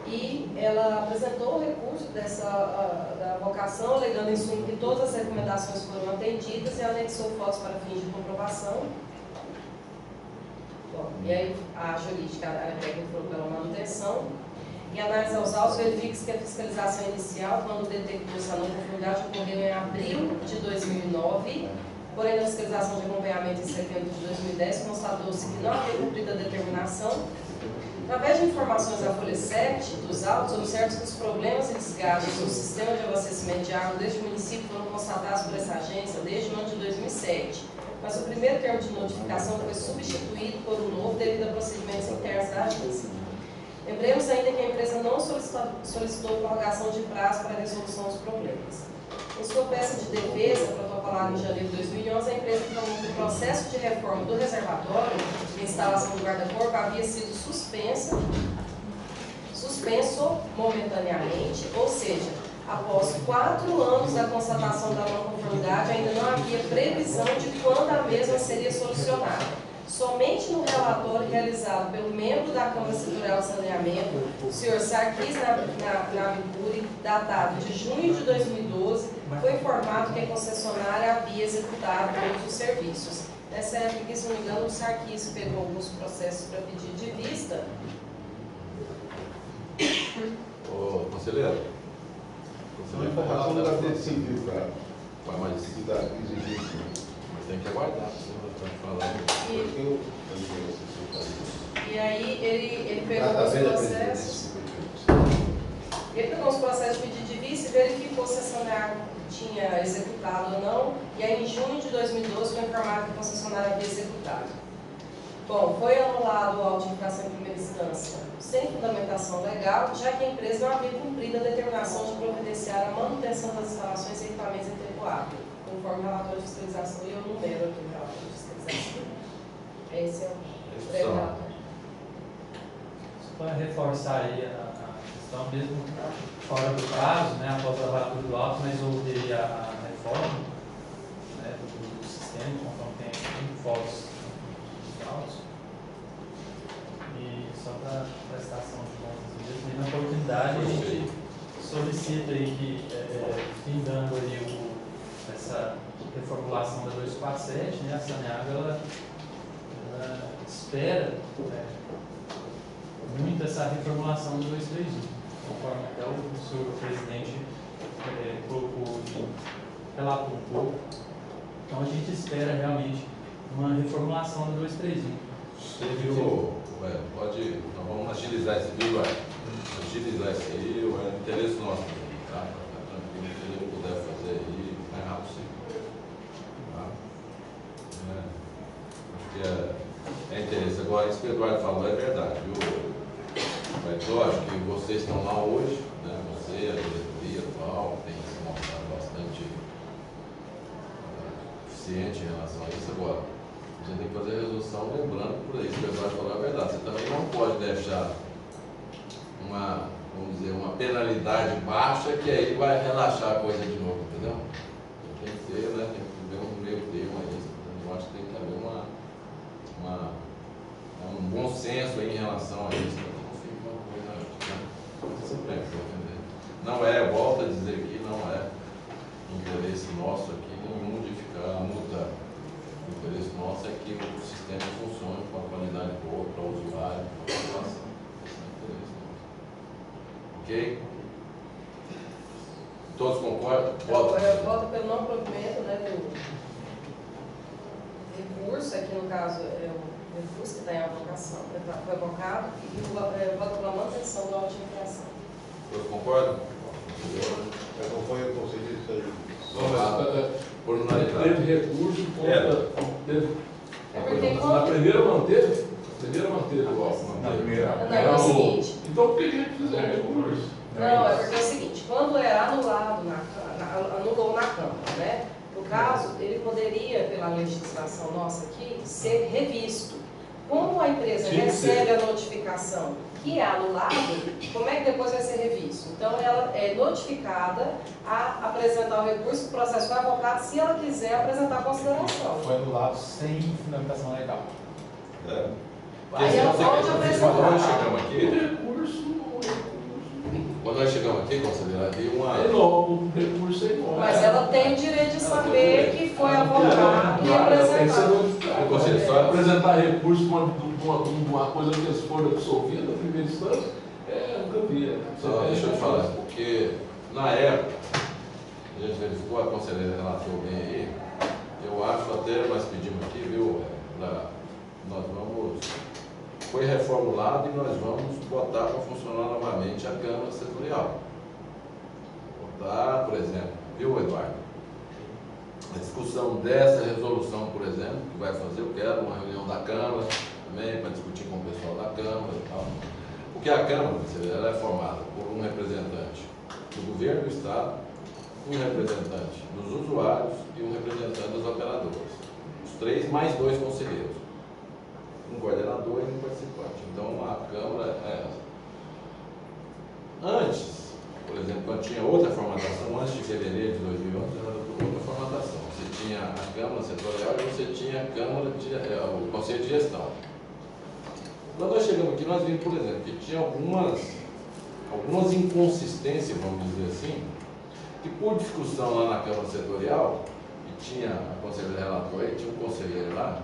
e ela apresentou o recurso da avocação, alegando em suma que todas as recomendações foram atendidas e anexou fotos para fins de comprovação. Bom, e aí a jurídica, a técnica falou pela manutenção. Em análise aos autos, verifica-se que a fiscalização inicial, quando detectou-se a não conformidade, ocorreu em abril de 2009, porém na fiscalização de acompanhamento em setembro de 2010, constatou-se que não havia cumprido a determinação. Através de informações da folha 7 dos autos, observa-se que os problemas e desgastes no sistema de abastecimento de água deste município foram constatados por essa agência desde o ano de 2007, mas o primeiro termo de notificação foi substituído por um novo devido a procedimentos internos da agência. Lembremos ainda que a empresa não solicitou prorrogação de prazo para a resolução dos problemas. Em sua peça de defesa, protocolada em janeiro de 2011, a empresa informou que o processo de reforma do reservatório e instalação do guarda-corpo havia sido suspenso momentaneamente, ou seja, após 4 anos da constatação da não conformidade, ainda não havia previsão de quando a mesma seria solucionada. Somente no relatório realizado pelo membro da Câmara Setorial de Saneamento, o senhor Sarkis Navicuri, datado de junho de 2012, foi informado que a concessionária havia executado todos os serviços. Nessa época, se não me engano, o Sarkis pegou alguns processos para pedir de vista. Ô, conselheiro. A informação não dá ter sentido para Mas exigir. tem que aguardar. E aí ele pegou os processos. Ele pegou os processos de pedido de vista e verificou se a concessionária tinha executado ou não. E aí em junho de 2012 foi informado que a concessionária havia executado. Bom, foi anulado o auto de infração em primeira instância sem fundamentação legal, já que a empresa não havia cumprido a determinação de providenciar a manutenção das instalações e equipamentos em tempo hábil, conforme o relatório de fiscalização, e eu numero aqui o relatório de fiscalização. Esse é o relatório. Só para reforçar aí a questão, mesmo fora do prazo, né, após a lavatura do auto, mas houve a reforma, né, do sistema, conforme tem fotos dos autos. E só para prestação de contas mesmo, na oportunidade a gente solicita aí que, findando ali essa reformulação da 247, né, a Saneago ela espera muito essa reformulação do 231, conforme até o senhor presidente relatou um pouco. Então a gente espera realmente uma reformulação do 231. Você viu, nós vamos agilizar esse vídeo, agilizar isso aí, é interesse nosso, tá? Tranquilo, se ele puder fazer aí, o mais rápido possível. Tá? Acho que é interesse. Agora, isso que o Eduardo falou é verdade, viu? Mas eu acho que vocês estão lá hoje, né? Você, a diretoria atual, tem se mostrado bastante eficiente em relação a isso. Agora, a gente tem que fazer a resolução lembrando por aí, se o Eduardo falou a verdade. Você também não pode deixar vamos dizer, uma penalidade baixa que aí vai relaxar a coisa de novo, entendeu? Tem que ser, né? Tem que haver um meio termo aí. Eu acho que tem que haver um bom senso aí em relação a isso, para que não fique uma coisa simplesmente, entender? Não é, volto a dizer aqui, não é interesse nosso aqui nenhum de ficar mudando. O interesse nosso é que o sistema funcione com a qualidade boa para o usuário, para a população. Esse é o interesse nosso. Ok? Todos concordam? Vota. Vota pelo não provimento, né, do recurso, aqui no caso é o recurso que está em avocação, foi avocado, e vota pela manutenção do auto de infração. Todos concordam? Eu acompanho o conselho de Votado por unanimidade. Teve recurso contra. porque Na primeira manteve? Primeira manteve o alvo. Na primeira. Não, é o seguinte. Então por que a gente fizer recurso? Não, é porque é o seguinte, quando é anulado, anulou na Câmara, né? No caso, ele poderia, pela legislação nossa aqui, ser revisto. Como a empresa Tinha que recebe ser. a notificação que é anulado, como é que depois vai ser revisto? Então, ela é notificada a apresentar o recurso, o processo foi avocado, se ela quiser apresentar a consideração. Foi anulado sem fundamentação legal. Aí ela pode Quando nós apresentar. chegamos aqui, Recurso. quando nós chegamos aqui, conselheiro, havia uma. É novo, o recurso é novo. Mas ela tem o direito de saber que foi avocado e Claro, ela tem que ser apresentado. notificada. Conselheiro, Só apresentar recurso de uma coisa que eles foram absolvidos na primeira instância, nunca vi. Só deixa eu te falar, porque na época, a gente verificou, a conselheira relatou bem aí, eu acho até nós pedimos aqui, viu, nós vamos, foi reformulado e nós vamos botar para funcionar novamente a Câmara Setorial. Botar, por exemplo, viu, Eduardo? A discussão dessa resolução, por exemplo, que vai fazer, eu quero uma reunião da Câmara também, para discutir com o pessoal da Câmara e tal. Porque a Câmara, ela é formada por um representante do governo do Estado, um representante dos usuários e um representante das operadoras. Os três mais dois conselheiros. Um coordenador e um participante. Então, a Câmara é essa. Antes, por exemplo, quando tinha outra formatação, antes de fevereiro de 2011, era outra formatação. Você tinha a Câmara Setorial e você tinha a Câmara o Conselho de Gestão. Quando nós chegamos aqui, nós vimos, por exemplo, que tinha algumas inconsistências, vamos dizer assim, que por discussão lá na Câmara Setorial, e tinha a conselheira relatora e tinha um conselheiro lá,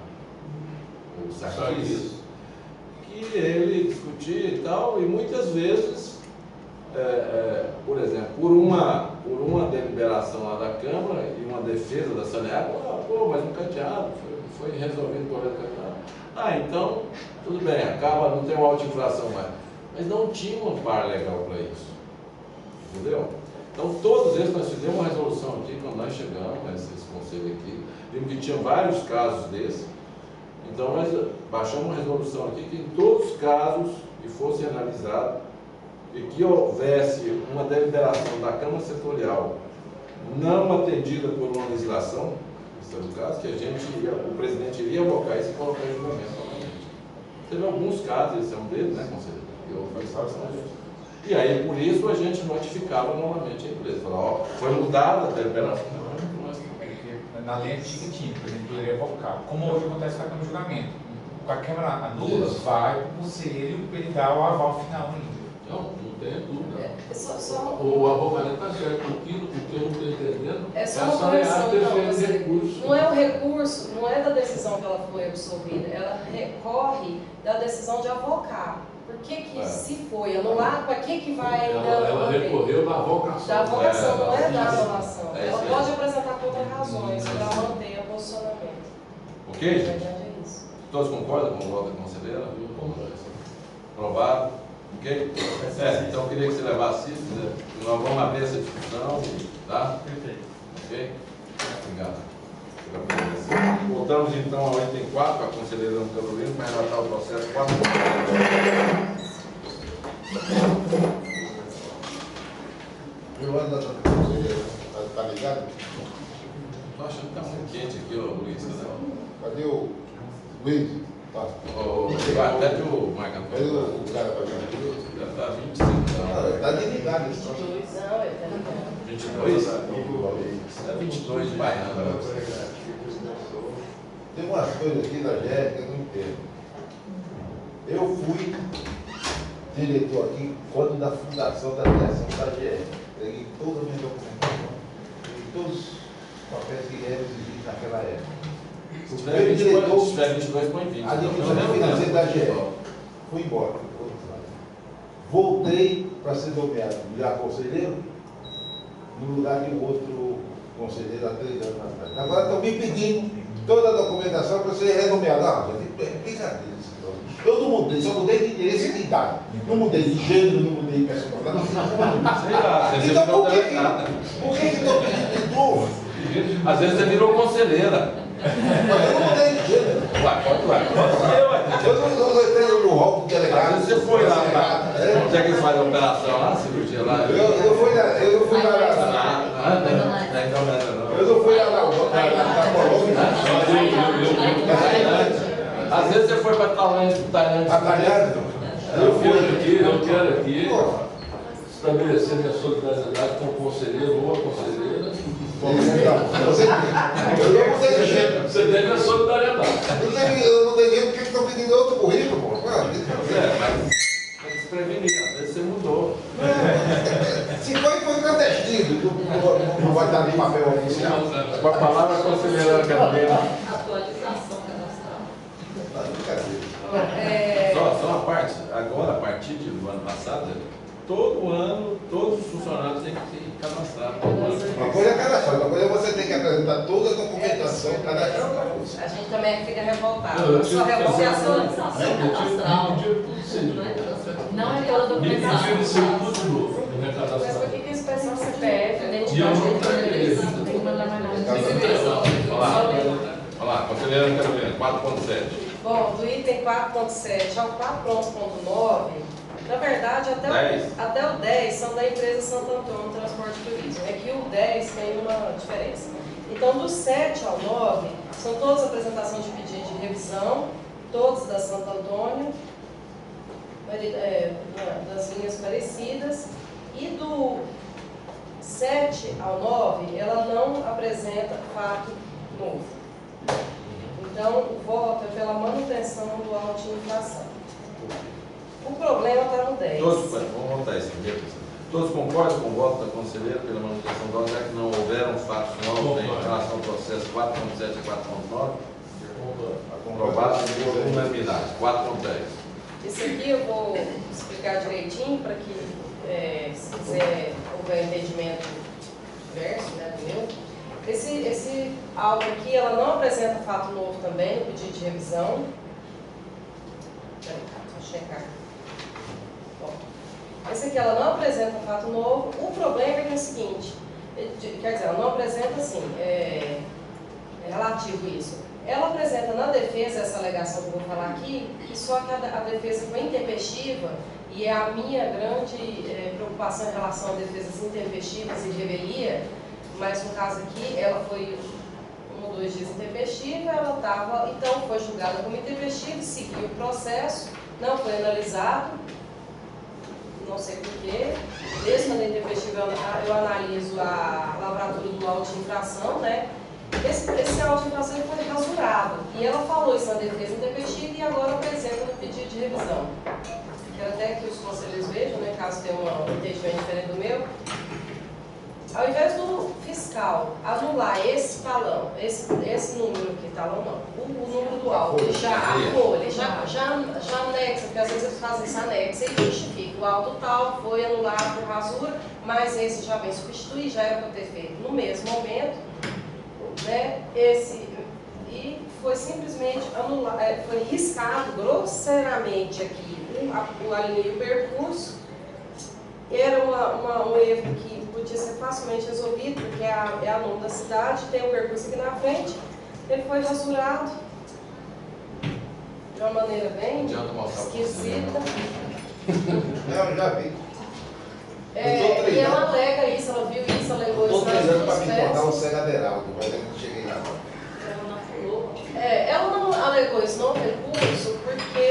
o Sarquis, que ele discutia e tal, e muitas vezes, por exemplo, por uma deliberação lá da Câmara e uma defesa da Saneago, mas um cadeado, foi resolvido o problema do cadeado. Então, tudo bem, acaba, não tem uma auto-infração mais. Mas não tinha um amparo legal para isso. Entendeu? Então, todos esses, nós fizemos uma resolução aqui, quando nós chegamos, nesse conselho aqui, vimos que tinha vários casos desses. Então, nós baixamos uma resolução aqui que em todos os casos que fosse analisado e que houvesse uma deliberação da Câmara Setorial não atendida por uma legislação, isso é o caso, que o presidente iria avocar isso e colocar em julgamento novamente. Teve alguns casos, esse é um deles, né, conselheiro? E aí, por isso, a gente notificava novamente a empresa. Falava, foi mudada a deliberação. Na lei antiga tinha, por exemplo, poderia revocar. Como hoje acontece com a Câmara de Julgamento. Com a Câmara anula, vai para o conselho para ele dar o aval final ainda. Não tem dúvida. Só O avocamento está certo. O que eu não estou entendendo é só uma correção, não é o recurso, não é da decisão que ela foi absolvida, ela recorre da decisão de avocar. Por que se foi anulado, para que vai ainda ela manter? recorreu da avocação. Da avocação, não é da anulação. É Ela isso aí. pode apresentar contra-razões para manter o posicionamento. Ok, Na gente? verdade é isso. Todos concordam com o voto da conselheira? Aprovado? Ok? Então eu queria que você levasse isso, né? Nós vamos abrir essa discussão, tá? Perfeito. Ok? Obrigado. Voltamos então ao item 4, a conselheira Ana Carolina, para relatar o processo 4. Eu ando da conselheira, tá ligado? Estou achando que está muito quente aqui, ó, Luiz. Né? Cadê o Luiz? Tá. Pede o Marco Cadê Antônio. o cara pra mim? Já está 25, não. Tá desligado esse troço. Não, ele tá ligado. 22? É 22 de baiano. Tem umas coisas aqui da GE que eu não entendo. Eu fui diretor aqui quando da fundação da criação da GE. Peguei toda a minha documentação, peguei todos os papéis que eram exigidos naquela época. Se tiver 22, põe 20. A administração financeira da GE. Fui embora. Voltei para ser nomeado já conselheiro. no lugar de um outro conselheiro há 3 anos atrás. Agora estão me pedindo toda a documentação para ser renomeado. Ah, gente, é brincadeira. Eu não mudei, só mudei de endereço e de idade. Não mudei de gênero, não mudei de personalidade. Sei lá, você Então virou por que delegada. estão pedindo de novo? Às vezes você virou conselheira. Mas eu não mudei de gênero. Ué, pode ser, ué. Eu não entrei no rol do delegado. Às vezes você foi lá, onde é que eles fazem a operação lá, cirurgia lá? Eu fui lá. Não, não. Eu não fui lá na Colômbia. Às vezes você foi para Tailândia. A Tailândia? Eu quero aqui estabelecer minha solidariedade com o conselheiro ou a conselheira. Eu não mudei de gênero. Você deve a solidariedade. Eu não dei gênero porque eles estão pedindo outro currículo, pô. Mas se prevenir, às vezes você mudou. Se foi clandestino, não vai dar nem papel oficial. Com a palavra conselheira acadêmica. Atualização cadastral. Só uma parte, agora, a partir do ano passado, todo ano, todos os funcionários têm que se cadastrar. Uma coisa é cadastrar, outra coisa é você ter que apresentar toda a documentação, cadastrar outra coisa. A gente também fica revoltado. Só revolta a Atualização cadastral. Não é pela documentação. Mas por que esse pessoal CPF, E eu não identidade? Tem que mandar mais nada. Olha lá, conselheira Carolina, 4.7. Bom, do item 4.7 ao 4.9, na verdade, até o 10 são da empresa Santo Antônio Transporte e Turismo. É que o 10 tem uma diferença. Então, do 7 ao 9, são todas apresentações de pedido de revisão, todos da Santo Antônio, das linhas parecidas. E do 7 ao 9, ela não apresenta fato novo. Então, o voto é pela manutenção do auto de infração. O problema está no 10. Vamos voltar isso aqui. Todos concordam com o voto da conselheira pela manutenção do auto, já que não houveram fatos novos em relação ao processo 4.7 e 4.9? Aprovado por unanimidade. 4.10. Isso aqui eu vou explicar direitinho para que, se quiser, houver entendimento diverso, né, do meu. Esse auto aqui, ela não apresenta fato novo também no pedido de revisão. Peraí, deixa eu checar. Bom, esse aqui ela não apresenta fato novo. O problema é que é o seguinte, quer dizer, ela não apresenta assim, é relativo isso. Ela apresenta na defesa essa alegação que eu vou falar aqui, que só que a defesa foi intempestiva, e é a minha grande preocupação em relação a defesas intempestivas e revelia, mas no caso aqui, ela foi 1 ou 2 dias intempestiva, ela estava, então foi julgada como intempestiva, seguiu o processo, não foi analisado, não sei porquê. Desde quando é intempestiva, eu analiso a lavratura do auto de infração, né? Esse auto de infração foi rasurado, e ela falou isso na defesa intempestiva e agora apresenta no pedido de revisão. Quero até que os conselheiros vejam, né, caso tenha um entendimento diferente do meu. Ao invés do fiscal anular esse talão, esse número aqui, talão não, o número do auto, a folha, já anexa, porque às vezes eles fazem isso, anexa e justifica. O auto tal foi anulado por rasura, mas esse já vem substituir, já era para ter feito no mesmo momento, né? E foi simplesmente anulado, foi riscado grosseiramente aqui a linha e o percurso. Era um erro que podia ser facilmente resolvido, porque é a nome da cidade, tem um percurso aqui na frente, ele foi rasurado de uma maneira bem esquisita. Eu já vi. E ela alega isso, ela viu isso, alegou isso. Estou treinando para me tornar um senaderal, mas eu não cheguei lá. Ela não alegou isso no recurso porque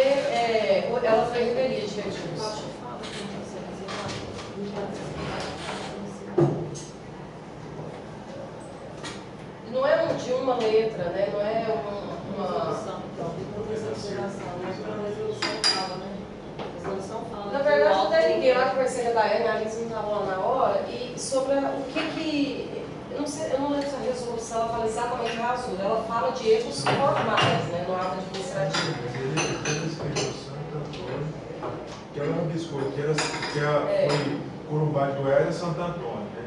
ela foi revelia de recurso. Não é de uma letra, né? Não é uma... Na verdade, eu até liguei lá que conversei com a Daiane, a Alice não estava lá na hora, e sobre o que eu não lembro se a resolução ela fala exatamente a rasura, ela fala de erros formais, né, no ato administrativo. Ele escreveu Santo Antônio, que ela rabiscou, que foi Corumbá de Goiás e Santo Antônio, né?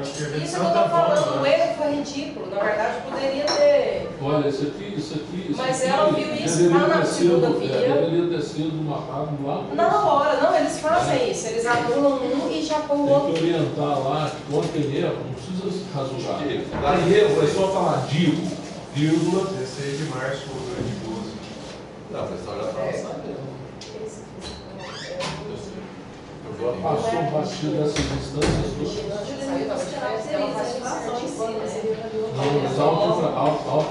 Isso que eu estou falando, o erro foi ridículo. Na verdade, poderia ter. Olha, isso aqui. Mas ela viu isso lá na segunda via. Deveria ter sido uma paga lá. Na hora, não, eles fazem isso. Eles anulam um e já põem o outro. Tem que orientar lá que quando tem erro, não precisa rasurar. Tem erro, é só falar digo, vírgula. 16 de março de 12. Não, o pessoal já estava sabendo. Passou batido dessas instâncias todas.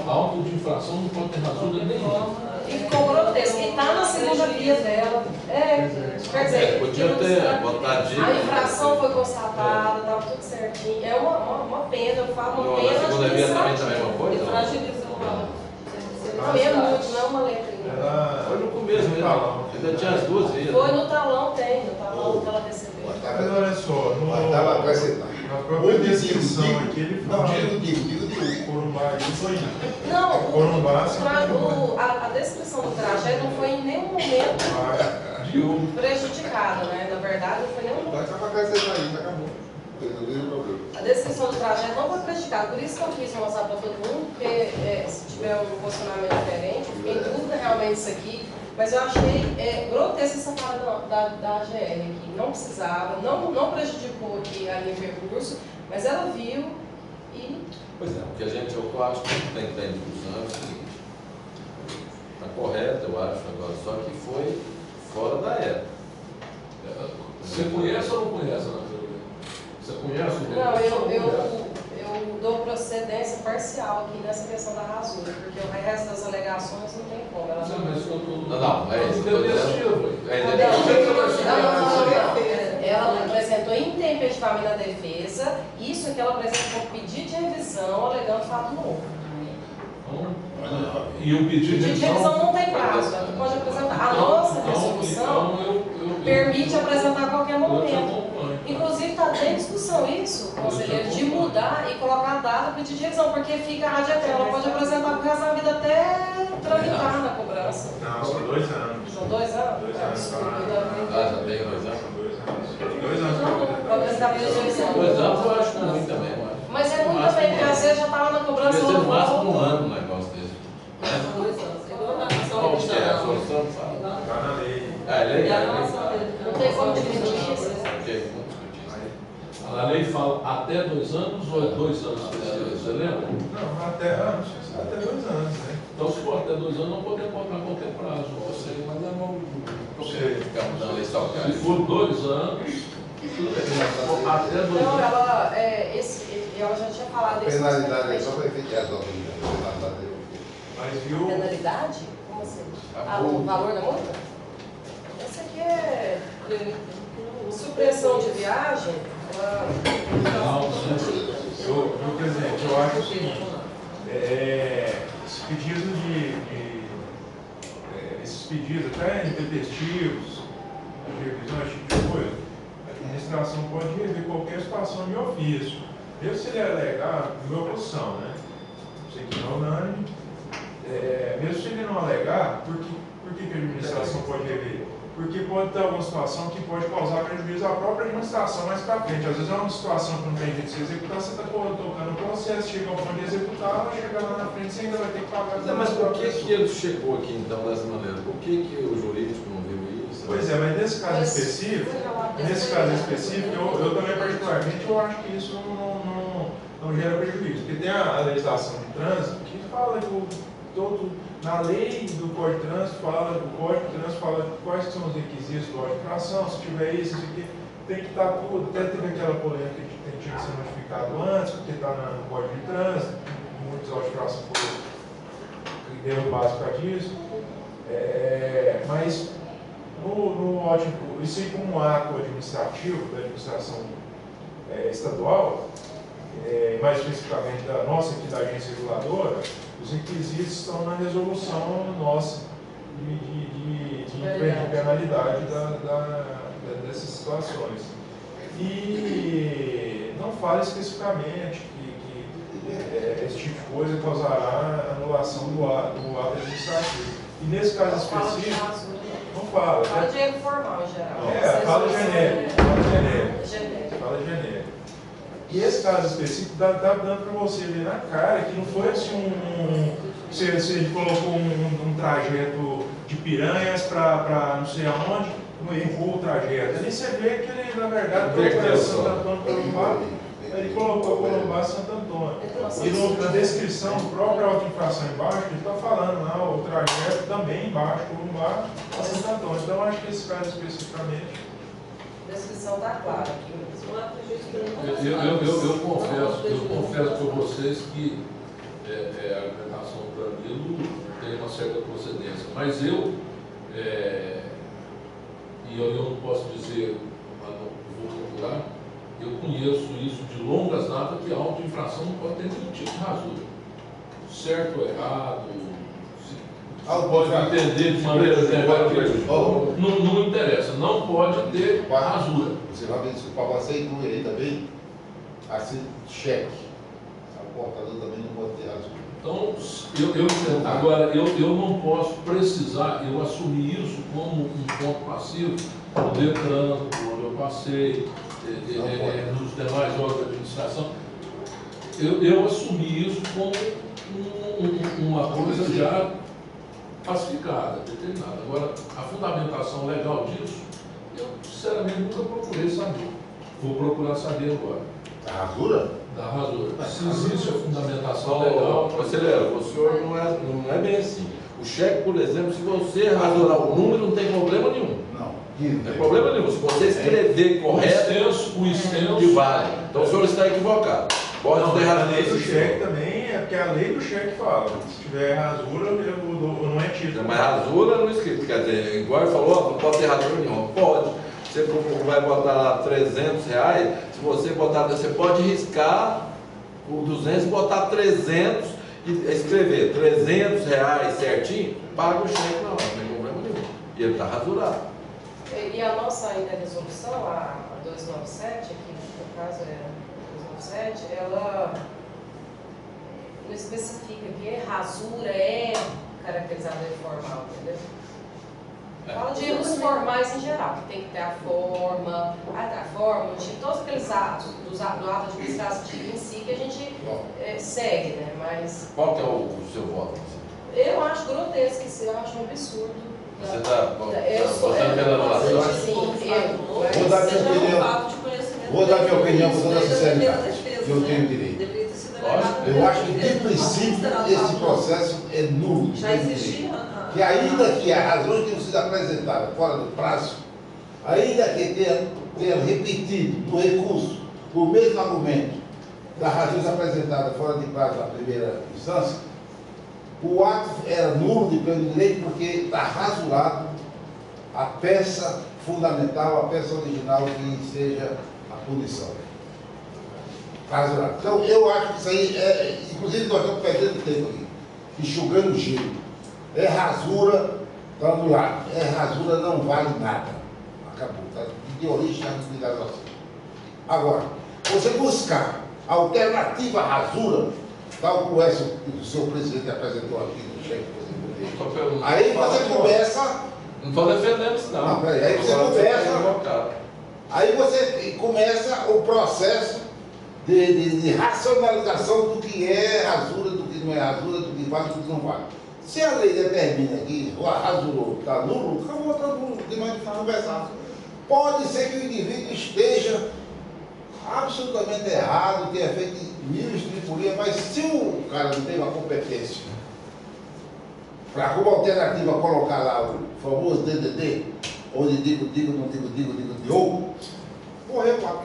Auto de infração não pode ter rasura nenhuma. E ficou grotesco. E está na segunda via dela. Quer dizer, podia ter botado dica. a infração foi constatada, estava tudo certinho. É uma pena, eu falo uma pena. Na segunda via também é a mesma coisa? Não é muito, não é uma letra. Foi no começo mesmo. Ainda tinha as duas vias. Foi no talão, tem, no talão que ela recebeu. Mas olha só, na própria descrição aqui ele fala. Corumbá, isso foi. Não, Corumbá, a descrição do trajeto não foi em nenhum momento prejudicada, né? Na verdade, não foi em nenhum momento. A descrição do trajeto não foi prejudicada, por isso que eu quis mostrar para todo mundo, porque se tiver um posicionamento diferente, eu fiquei em dúvida realmente isso aqui, mas eu achei grotesca essa parada da AGR aqui. Não precisava, não prejudicou aqui a linha de recurso, mas ela viu e. Pois é, o que eu acho que tem que estar em discussão é o seguinte. Está correto, eu acho, agora, só que foi fora da época. Você conhece ou não conhece, Ana? Você conhece o Não, eu dou procedência parcial aqui nessa questão da rasura, porque o resto das alegações não tem como. Ela Não, é isso. Ela apresentou intempestivamente na defesa, isso é que ela apresentou pedido de revisão alegando fato novo. E o pedido de revisão não tem prazo, ela pode apresentar. A nossa resolução permite apresentar a qualquer momento. Inclusive está em discussão isso, conselheiro, de mudar e colocar a data do pedido de revisão, porque fica a rádio eterna, ela pode apresentar por resto da vida até tramitar na cobrança. Não, são 2 anos. São 2 anos? 2 anos. Já tem 2 anos. 2 anos para apresentar pedido de revisão. 2 anos eu acho ruim também. Mas é muito também, porque às vezes já estava na cobrança. Deve ser no máximo 1 ano um negócio desse. 2 anos. Qual que é a solução? Está na lei. É lei? Não tem como dividir isso. A lei fala até 2 anos ou é 2 anos? Você lembra? Não, até 2 anos, né? Então, se for até 2 anos, não podemos colocar qualquer prazo. Você vai dar mão. Se for 2 anos, até 2 anos. Não, ela já tinha falado isso. Penalidade é só para efeito de razão. Mas viu. Penalidade? Como assim? O valor da multa? Essa aqui é supressão de viagem. Meu presidente, eu acho o seguinte, esses pedidos até intempestivos, de revisão, esse tipo de coisa, a administração pode rever qualquer situação de ofício. Mesmo se ele alegar, minha posição, né? Isso aqui não é unânime. Mesmo se ele não alegar, por que a administração pode rever? Porque pode ter alguma situação que pode causar prejuízo à própria administração mais para frente. Às vezes é uma situação que não tem jeito de se executar, você está tocando o processo, chega ao ponto de executar, vai chegar lá na frente, você ainda vai ter que pagar. Mas por que ele chegou aqui então dessa maneira? Por que o jurídico não viu isso? Pois é, mas nesse caso específico, eu também particularmente eu acho que isso não gera prejuízo. Porque tem a legislação de trânsito que fala na lei do Código de Trânsito fala quais são os requisitos do auto de infração, se tiver isso aqui, tem que estar tudo. Até teve aquela polêmica que tinha que ser notificado antes, porque está no Código de Trânsito, muitos autos de infração foram derrubados por causa disso. Mas isso aí como um ato administrativo da administração estadual, mais especificamente da nossa entidade agência reguladora, os requisitos estão na resolução nossa de penalidade dessas situações. E não fala especificamente que esse tipo de coisa causará anulação do ato administrativo. E nesse caso específico, não fala. Fala de erro formal em geral. Fala genérico. Fala genérico. E esse caso específico tá dando para você ver na cara que não foi assim se ele colocou um trajeto de Piranhas para não sei aonde, não errou o trajeto. Ali você vê que ele, na verdade, colocou Santo Antônio Corumbá, ele colocou Corumbá Santo Antônio. E na descrição do próprio auto-infração embaixo, ele está falando lá, o trajeto também embaixo, Corumbá a Santo Antônio. Então, acho que esse caso especificamente. A descrição está clara. Eu confesso para vocês que a argumentação do Danilo tem uma certa procedência, mas eu não posso dizer, mas não vou procurar, eu conheço isso de longas datas, que a auto-infração não pode ter nenhum tipo de rasura. Certo ou errado, pode entender de maneira negativa, não interessa, não pode ter rasura. Você vai ver, desculpa, você inclui aí também, assim, cheque. O portador também não pode ter rasura. Então, eu entendo. Agora, eu não posso precisar, eu assumir isso como um ponto passivo no Detran, onde eu passei, nos demais órgãos de administração. Eu assumi isso como uma coisa já pacificada, determinada. Agora, a fundamentação legal disso, eu sinceramente nunca procurei saber. Vou procurar saber agora. Da rasura? Da rasura. Se existe a fundamentação legal. Conselheiro, o senhor não é bem assim. O cheque, por exemplo, se você rasurar o número, não tem problema nenhum. Não tem problema nenhum. Se você escrever correto, o extenso que vale. Então o senhor está equivocado. Pode ter a lei do cheque também, é porque a lei do cheque fala. Se tiver rasura, não é título. Mas rasura não é escrito. Quer dizer, igual ele falou, não pode ter rasura nenhuma. Pode. Você vai botar lá R$300, se você botar, você pode riscar o 200 e botar 300 e escrever R$300 certinho, paga o cheque na hora, não tem problema nenhum. E ele está rasurado. E a nossa ainda resolução, a 297, aqui no caso é a 297, ela não especifica que rasura é caracterizada informal, entendeu? Fala de erros formais em geral, que tem que ter a forma, todos aqueles atos do ato administrativo em si que a gente segue, né? Mas. Qual que é o seu voto? Eu acho grotesco isso, eu acho um absurdo. Você está votando pela anulação? Vou dar minha opinião. Vou dar minha opinião com toda sinceridade, que eu tenho direito. Eu acho que, de princípio, esse processo é nulo. Já existia. Que ainda que as razões tenham sido apresentadas fora do prazo, ainda que tenha repetido no recurso o mesmo argumento das razões apresentadas fora de prazo na primeira instância, o ato era nulo de pleno direito porque está rasurado a peça fundamental, a peça original que seja a punição. Rasurado. Então, eu acho que isso aí inclusive nós estamos perdendo tempo aqui, enxugando gelo. É rasura, está anulado. É rasura, não vale nada. Acabou. Tá? De origem à responsabilidade. Agora, você buscar a alternativa à rasura, tal como essa que o seu presidente apresentou aqui no cheque, aí você começa. Não estou defendendo isso, não. Não, peraí, aí você começa. Aí você começa o processo de racionalização do que é rasura, do que não é rasura, do que vale, do que não vale. Se a lei determina que rasurou, está nulo, acabou, está nulo, não tem mais de conversar. Pode ser que o indivíduo esteja absolutamente errado, tenha feito mil estripurias, mas se o cara não tem uma competência para, como alternativa, colocar lá o famoso DDD, onde digo, não digo, morreu o papo.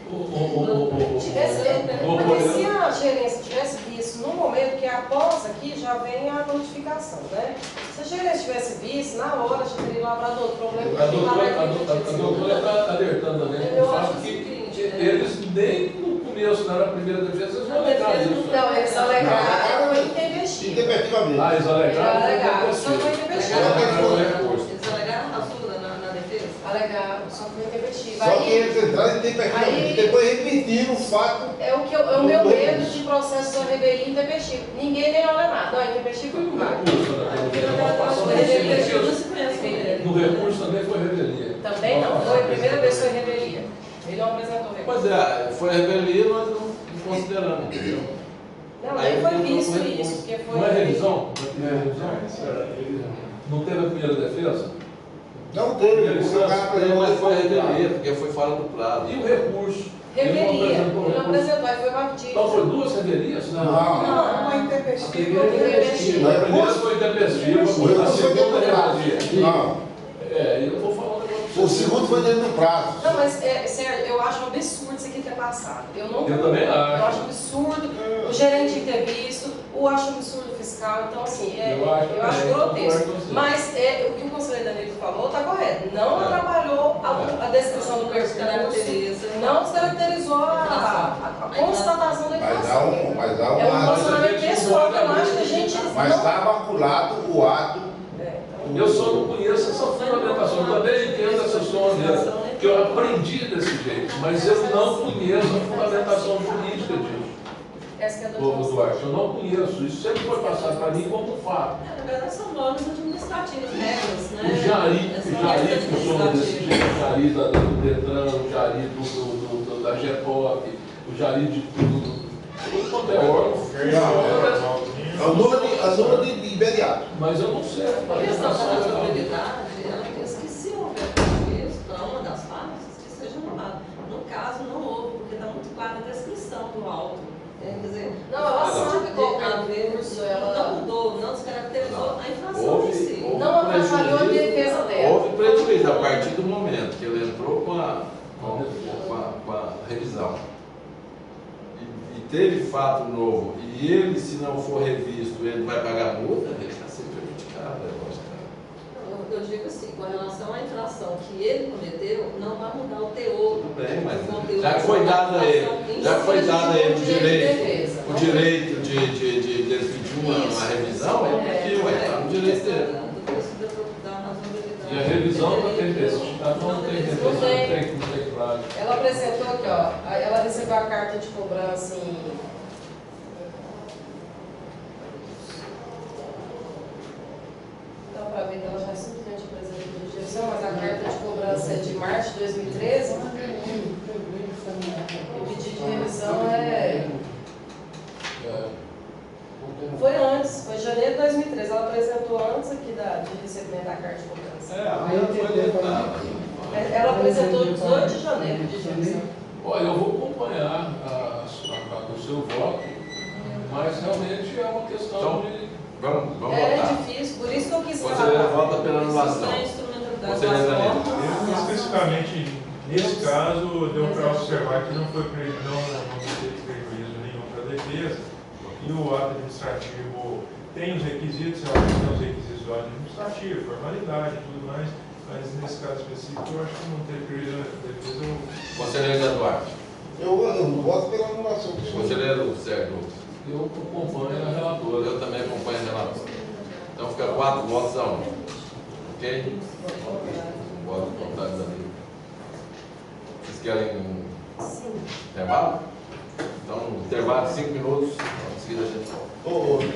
Porque se a gerência tivesse visto no momento que após aqui já vem a notificação, né? Se a gerência tivesse visto, na hora já teria lavrado outro problema. A doutora está alertando também o fato que eles nem no começo, na primeira defesa, eles não alegaram isso. Não, eles alegaram intempestivo. Intempestivamente. Ah, eles alegaram? Só foi intempestivo. Eles alegaram rasura na defesa? Alegaram, só foi intempestivo. Só que eles entraram intempestivamente, depois repetiram o fato. É o meu medo de processo de revelia intempestivo. Ninguém nem olha nada. Não, intempestivo não vai. No recurso também foi revelia. Também não, foi a primeira vez que foi revelia. Ele não apresentou recurso. Pois é, foi revelia, nós não consideramos, entendeu? Não, Aí nem foi tentou visto recurso. isso, porque foi. Não é revisão? Não é revisão? Não teve a primeira defesa? Não teve, porque o cara Tem, mas foi apresentou revelia, porque foi fora do prazo. E o recurso? Revelia, Ele ele não apresentou, aí foi batido. Então foi duas revelias? Não, Não, intempestivo. A primeira foi intempestiva, a segunda revelia. não. Eu vou falar um negócio pra O você. segundo foi dentro do prazo. Não, mas, Sérgio, eu acho um absurdo isso aqui ter passado. Eu também acho. Eu acho absurdo o gerente ter visto, eu acho absurdo o fiscal. Então, assim, eu acho grotesco. Mas o que o conselheiro Danilo falou está correto. Não atrapalhou a descrição do percurso, não descaracterizou a constatação da infração. Mas há É um um relacionamento pessoal que eu acho que a gente Mas não... está maculado o ato. Eu só não conheço essa fundamentação, eu também entendo essa sua maneira, que eu aprendi desse jeito, mas eu não conheço a fundamentação jurídica disso. Essa que é a Ô, Duarte, eu não conheço, isso sempre foi passado para mim como um fato. Na verdade, são normas administrativas, regras, né? O Jari funciona desse jeito, o Jari do Detran, o Jari da GEPOC, o Jari de tudo quanto é órgão. Anula de imediato. Mas eu não sei. A questão da razoabilidade, ela diz que se houver prejuízo para uma das partes, que seja anulado. No caso, não houve, porque está muito clara a descrição do auto. Quer dizer, Não, ela sabe qual é o recurso, não mudou, não descaracterizou a infração em si. Não atrapalhou a defesa dela. Houve prejuízo a partir do momento que ele entrou com a revisão. E teve fato novo, e ele, se não for revisto, ele vai pagar multa, ele está sendo prejudicado, Eu digo assim, com relação à infração que ele cometeu, não vai mudar o teor. Tudo bem, mas do conteúdo já foi dado a ele, já foi dado a ele o direito de ele pedir uma revisão, ele pediu, está no direito dele. E a revisão não tem desse, não tem prazo. Ela apresentou aqui, ó, ela recebeu a carta de cobrança em... Dá para ver que ela já simplesmente apresentou a direção, mas a carta de cobrança é de março de 2013. O pedido de revisão foi antes, foi janeiro de 2013. Ela apresentou antes aqui de recebimento da carta de cobrança. Ela apresentou 18 de janeiro de revisão. Olha, eu vou acompanhar o seu voto, mas realmente é uma questão Então, de... Vamos É votar. difícil, por isso que eu quis O conselheiro vota pela anulação. Conselheiro Danilo. Especificamente, nesse caso, deu para observar que não teve prejuízo nenhum para a defesa, e o ato administrativo tem os requisitos, realmente tem os requisitos do ato administrativo, formalidade e tudo mais, mas nesse caso específico eu acho que não teve prejuízo na defesa. Conselheiro Eduardo. Eu voto pela anulação. Conselheiro Sérgio. Eu acompanho a relatora. Eu também acompanho a relatora. Então fica 4 votos a 1. Ok? Voto contrário da lei. Vocês querem intervalo? Então, intervalo de 5 minutos. Em seguida a gente volta.